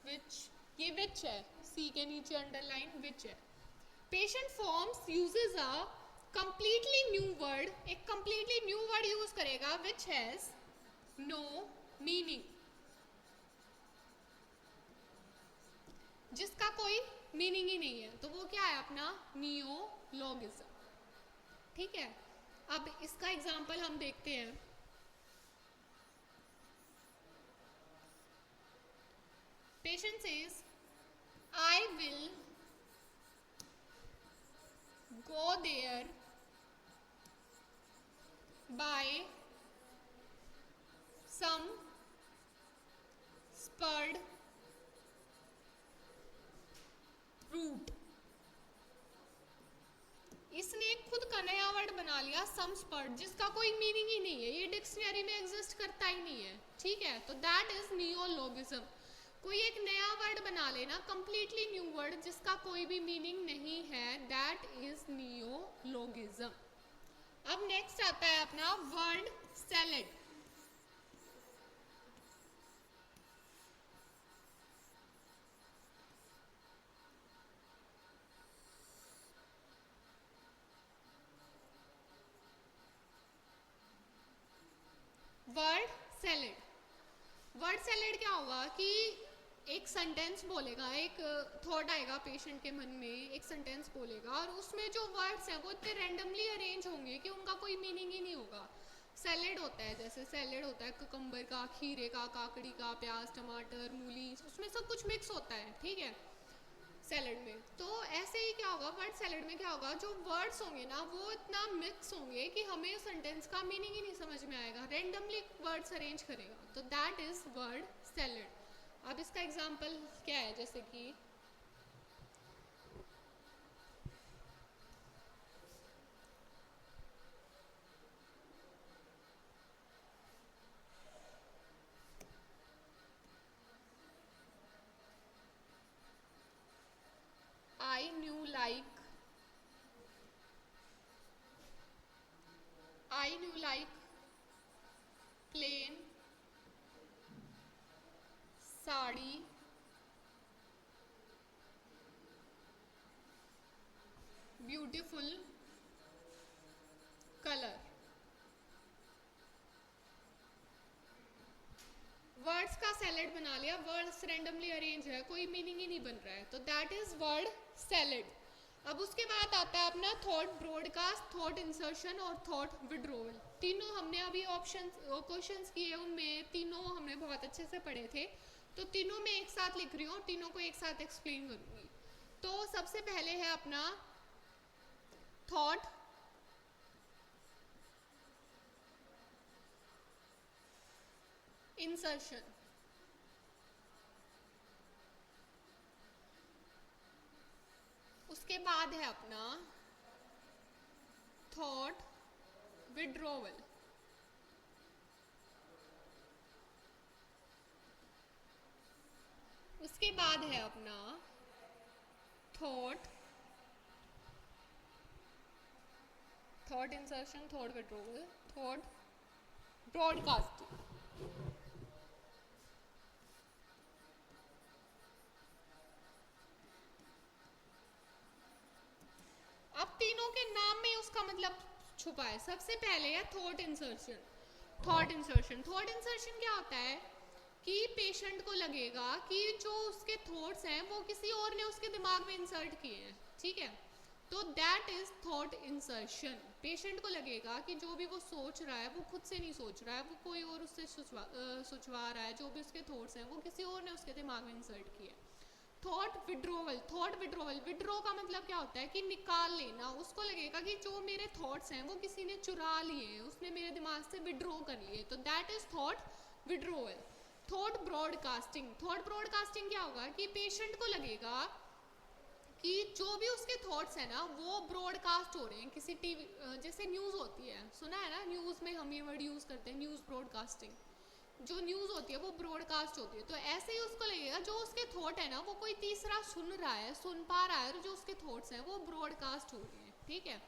which, ये which है, C के नीचे अंडरलाइन which है। Patient forms uses a completely new word, एक कंप्लीटली न्यू वर्ड यूज करेगा which has no meaning, जिसका कोई मीनिंग ही नहीं है, तो वो क्या है अपना नियोलॉगिज्म, ठीक है। अब इसका एग्जांपल हम देखते हैं। Patient says, I will go there by some spurred route। इसने खुद का नया वर्ड बना लिया सम स्पर्ड, जिसका कोई मीनिंग ही नहीं है, ये डिक्शनरी में एग्जिस्ट करता ही नहीं है, ठीक है। तो दैट इज नियोलॉगिज्म। कोई एक नया वर्ड बना लेना, कंप्लीटली न्यू वर्ड जिसका कोई भी मीनिंग नहीं है, दैट इज नियोलॉगिज्म। अब नेक्स्ट आता है अपना word salad. Word salad, word salad क्या होगा कि एक सेंटेंस बोलेगा, एक थॉट आएगा पेशेंट के मन में, एक सेंटेंस बोलेगा और उसमें जो वर्ड्स हैं वो इतने रैंडमली अरेंज होंगे कि उनका कोई मीनिंग ही नहीं होगा। सैलेड होता है, जैसे सैलेड होता है कुकम्बर का, खीरे का, काकड़ी का, प्याज, टमाटर, मूली, उसमें सब कुछ मिक्स होता है, ठीक है, सैलेड में। तो ऐसे ही क्या होगा, वर्ड सैलेड में क्या होगा, जो वर्ड्स होंगे ना वो इतना मिक्स होंगे कि हमें सेंटेंस का मीनिंग ही नहीं समझ में आएगा, रैंडमली वर्ड्स अरेंज करेगा, तो दैट इज वर्ड सैलेड। अब इसका एग्जांपल क्या है, जैसे कि I knew like plain sari beautiful colour. Words का सैलेड बना लिया, वर्ड्स रैंडमली अरेंज है, कोई मीनिंग ही नहीं बन रहा है, तो दैट इज वर्ड सैलेड। अब उसके बाद आता है अपना थॉट ब्रॉडकास्ट, थॉट इंसर्शन और थॉट विड्रॉवल। तीनों हमने अभी ऑप्शन क्वेश्चंस किए, उनमें तीनों हमने बहुत अच्छे से पढ़े थे, तो तीनों मैं एक साथ लिख रही हूँ, तीनों को एक साथ एक्सप्लेन करूँगी। तो सबसे पहले है अपना थॉट, इंसर्शन। उसके बाद है अपना थॉट विड्रॉवल। उसके बाद है अपना thought insertion, thought withdrawal, thought broadcasting. अब तीनों के नाम में उसका मतलब छुपा है। सबसे पहले है thought insertion. Thought insertion, thought insertion क्या होता है कि पेशेंट को लगेगा कि जो उसके थॉट्स हैं वो किसी और ने उसके दिमाग में इंसर्ट किए हैं, ठीक है, तो that is thought insertion. Patient को लगेगा कि जो भी वो सोच रहा है वो खुद से नहीं सोच रहा है, वो कोई और उससे सुझवा रहा है, जो भी उसके थॉट्स हैं वो किसी और ने उसके दिमाग में इंसर्ट किए। Thought withdrawal, thought withdrawal, withdraw का मतलब क्या होता है कि निकाल लेना। उसको लगेगा कि जो मेरे थॉट्स हैं वो किसी ने चुरा लिए हैं, उसने मेरे दिमाग से विड्रो कर लिए, तो that is thought withdrawal. Thought broadcasting, thought broadcasting क्या होगा कि पेशेंट को लगेगा कि जो भी उसके थॉट्स हैं ना वो ब्रॉडकास्ट हो रहे हैं किसी टीवी, जैसे न्यूज़ होती है, सुना है ना, न्यूज़ में हम ये वर्ड यूज़ करते हैं, न्यूज़ ब्रॉडकास्टिंग। जो न्यूज़ होती है वो ब्रॉडकास्ट होती है, तो ऐसे ही उसको लगेगा जो उसके थॉट है ना वो कोई तीसरा सुन रहा है, सुन पा रहा है, और जो उसके थॉट्स हैं वो ब्रॉडकास्ट हो रहे हैं, ठीक है।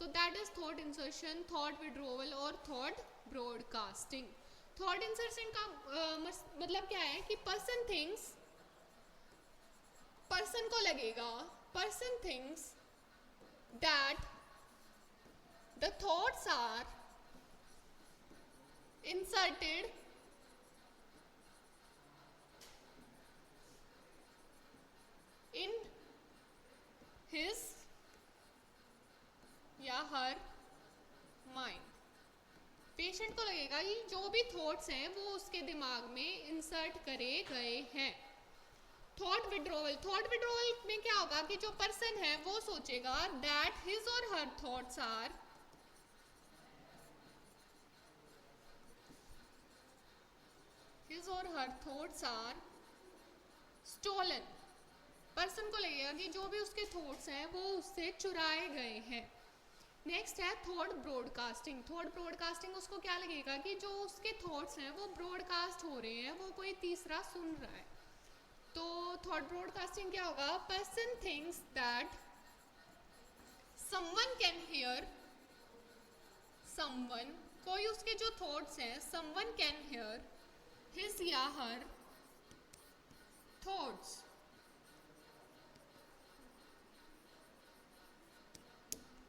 तो that is thought insertion, thought withdrawal और थॉट ब्रॉडकास्टिंग। थॉट इंसर्शन का मतलब क्या है कि पर्सन को लगेगा, person thinks that the thoughts are inserted in his या हर माइंड। पेशेंट को लगेगा कि जो भी थॉट्स हैं वो उसके दिमाग में इंसर्ट करे गए हैं। थॉट विड्रोवल, थॉट विड्रोवल में क्या होगा कि जो पर्सन है वो सोचेगा that his or her thoughts are stolen. Person को लगेगा कि जो भी उसके थॉट्स हैं वो उससे चुराए गए हैं। नेक्स्ट है थॉट ब्रॉडकास्टिंग। थॉट ब्रॉडकास्टिंग उसको क्या लगेगा कि जो उसके थॉट्स हैं वो ब्रॉडकास्ट हो रहे हैं, वो कोई तीसरा सुन रहा है। तो थॉट ब्रॉडकास्टिंग क्या होगा, person thinks that someone can hear someone, कोई उसके जो थॉट्स हैं, समवन कैन हियर हिज या हर थॉट्स।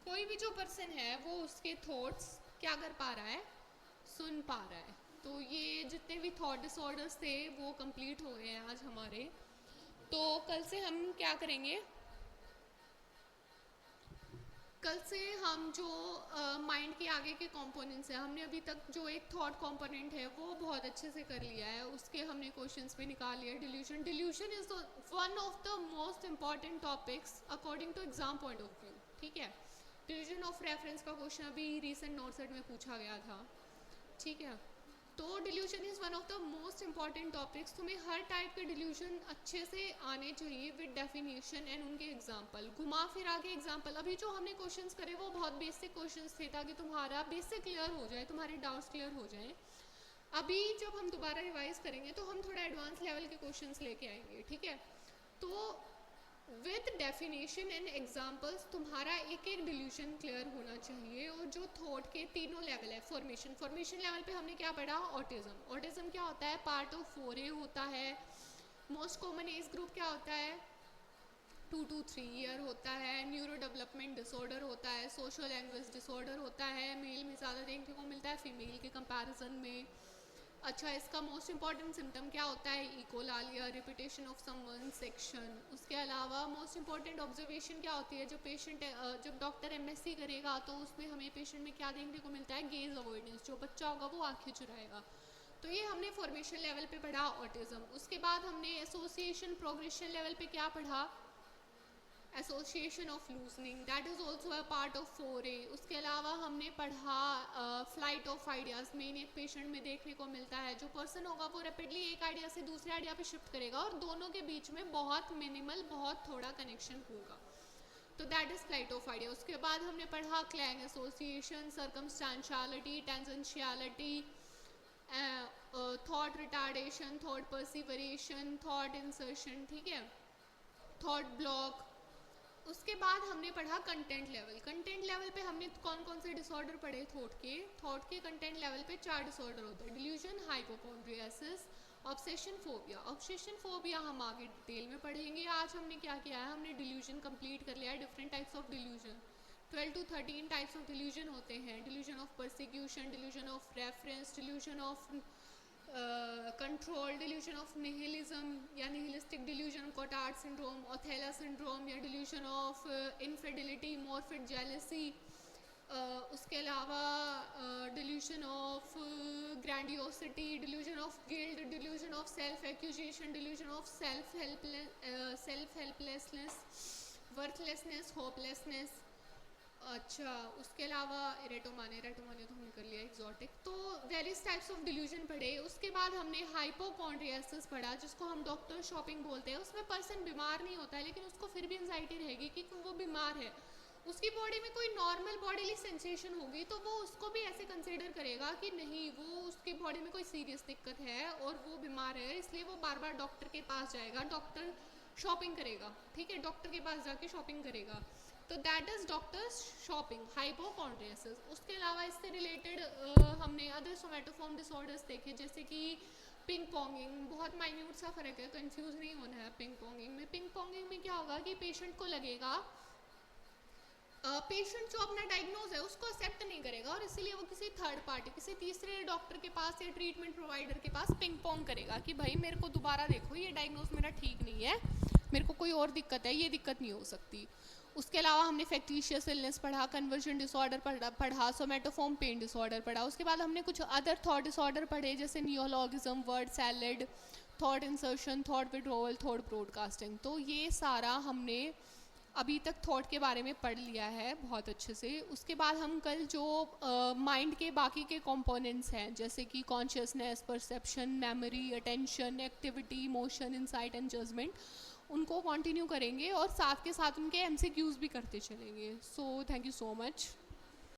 कोई भी जो पर्सन है वो उसके थॉट्स क्या कर पा रहा है, सुन पा रहा है। तो ये जितने भी थॉट डिसऑर्डर्स थे वो कंप्लीट हो गए हैं आज हमारे। तो कल से हम क्या करेंगे, कल से हम जो माइंड के आगे के कंपोनेंट्स हैं, हमने अभी तक जो एक थॉट कंपोनेंट है वो बहुत अच्छे से कर लिया है, उसके हमने क्वेश्चंस भी निकाल लिया। Delusion, delusion is one of the most important topics according to exam point of view, ठीक है। डिल्यूशन ऑफ रेफरेंस का क्वेश्चन अभी रिसेंट नोट सेट में पूछा गया था, ठीक है। तो delusion is one of the most important topics. तुम्हें हर टाइप के डिल्यूशन अच्छे से आने चाहिए विद डेफिनेशन एंड उनके एग्जांपल, घुमा फिरा के एग्जांपल। अभी जो हमने क्वेश्चंस करे वो बहुत बेसिक क्वेश्चंस थे ताकि तुम्हारा बेसिक क्लियर हो जाए, तुम्हारे डाउट्स क्लियर हो जाएं। अभी जब हम दोबारा रिवाइज करेंगे तो हम थोड़ा एडवांस लेवल के क्वेश्चंस लेके आएंगे, ठीक है। तो विद डेफिनेशन एंड एग्जाम्पल्स तुम्हारा एक एक डिल्यूशन क्लियर होना चाहिए। और जो थॉट के तीनों लेवल है, फॉर्मेशन लेवल पे हमने क्या पढ़ा, ऑटिज्म। ऑटिज्म क्या होता है, पार्ट ऑफ 4A होता है। मोस्ट कॉमन एज ग्रुप क्या होता है, 2 to 3 ईयर होता है। न्यूरो डेवलपमेंट डिसऑर्डर होता है। सोशल लैंग्वेज डिसऑर्डर होता है, मेल में ज़्यादा देखने को मिलता है फीमेल के कंपैरिजन में। अच्छा, इसका मोस्ट इंपॉर्टेंट सिम्टम क्या होता है? इकोलालिया, रिपीटेशन ऑफ समवन सेक्शन। उसके अलावा मोस्ट इंपॉर्टेंट ऑब्जर्वेशन क्या होती है? जो पेशेंट जब डॉक्टर एमएससी करेगा तो उसमें हमें पेशेंट में क्या देखने को मिलता है? Gauge avoidance. जो बच्चा होगा वो आंखें चुराएगा। तो ये हमने फॉर्मेशन लेवल पे पढ़ा ऑटिज्म। उसके बाद हमने एसोसिएशन प्रोग्रेशन लेवल पे क्या पढ़ा? Association of loosening, that is also a part of 4A। उसके अलावा हमने पढ़ा फ्लाइट ऑफ आइडियाज़। मेन एक पेशेंट में देखने को मिलता है, जो पर्सन होगा वो रैपिडली एक आइडिया से दूसरे आइडिया पे शिफ्ट करेगा और दोनों के बीच में बहुत मिनिमल, बहुत थोड़ा कनेक्शन होगा। तो that is flight of idea. उसके बाद हमने पढ़ा clang association, circumstantiality, tangentiality, thought retardation, thought perseveration, thought insertion, ठीक है, थॉट ब्लॉक। उसके बाद हमने पढ़ा कंटेंट लेवल। कंटेंट लेवल पे हमने कौन कौन से डिसऑर्डर पढ़े? थॉट के कंटेंट लेवल पे 4 डिसऑर्डर होते हैं: delusion, hypochondriasis, obsession, phobia. Obsession phobia हम आगे डिटेल में पढ़ेंगे। आज हमने क्या किया है? हमने डिल्यूजन कंप्लीट कर लिया है। Different types of delusion, 12 to 13 types of delusion होते हैं। Delusion of persecution, delusion of reference, delusion of control, delusion of nihilism या निहिलिस्टिक डिल्यूजन, कोटार्ड सिंड्रोम, ओथेला सिंड्रोम, या डिल्यूजन ऑफ इनफिडिलिटी, मॉर्फिड जेलसी। उसके अलावा delusion of grandiosity, delusion of guilt, delusion of self accusation, delusion of self helplessness, worthlessness, hopelessness. अच्छा, उसके अलावा एरेटोमानिया तो हमने कर लिया, एक्सोटिक। तो वेरियस टाइप्स ऑफ डिल्यूजन पढ़े। उसके बाद हमने हाइपोकॉन्ड्रियासिस पढ़ा, जिसको हम डॉक्टर शॉपिंग बोलते हैं। उसमें पर्सन बीमार नहीं होता है, लेकिन उसको फिर भी एंजाइटी रहेगी कि वो बीमार है। उसकी बॉडी में कोई नॉर्मल बॉडीली सेंसेशन होगी तो वो उसको भी ऐसे कंसिडर करेगा कि नहीं, वो उसकी बॉडी में कोई सीरियस दिक्कत है और वो बीमार है, इसलिए वो बार बार डॉक्टर के पास जाएगा, डॉक्टर शॉपिंग करेगा, ठीक है, डॉक्टर के पास जाके शॉपिंग करेगा। तो that is doctors shopping, hypochondriasis. उसके अलावा इससे रिलेटेड हमने अदर सोमेटोफॉर्म डिसऑर्डर्स देखे, जैसे कि पिंग पोंगिंग। बहुत माइन्यूट सा फर्क है, कंफ्यूज नहीं होना है पिंग पोंगिंग में। पिंग पोंगिंग में क्या होगा कि पेशेंट को लगेगा, पेशेंट जो अपना डायग्नोज है उसको एक्सेप्ट नहीं करेगा और इसीलिए वो किसी थर्ड पार्टी, किसी तीसरे डॉक्टर के पास या ट्रीटमेंट प्रोवाइडर के पास पिंग पोंग करेगा कि भाई मेरे को दोबारा देखो, ये डायग्नोज मेरा ठीक नहीं है, मेरे को कोई और दिक्कत है, ये दिक्कत नहीं हो सकती। उसके अलावा हमने फैक्टिशियस इलनेस पढ़ा, कन्वर्जन डिसऑर्डर पढ़ा, सोमेटोफॉर्म पेन डिसऑर्डर पढ़ा। उसके बाद हमने कुछ अदर थॉट डिसऑर्डर पढ़े, जैसे neologism, word salad, thought insertion, thought withdrawal, thought broadcasting. तो ये सारा हमने अभी तक थॉट के बारे में पढ़ लिया है बहुत अच्छे से। उसके बाद हम कल जो माइंड के बाकी के कंपोनेंट्स हैं, जैसे कि consciousness, perception, memory, attention, activity, emotion, insight and judgement, उनको कंटिन्यू करेंगे और साथ के साथ उनके एमसीक्यूज भी करते चलेंगे। So thank you so much.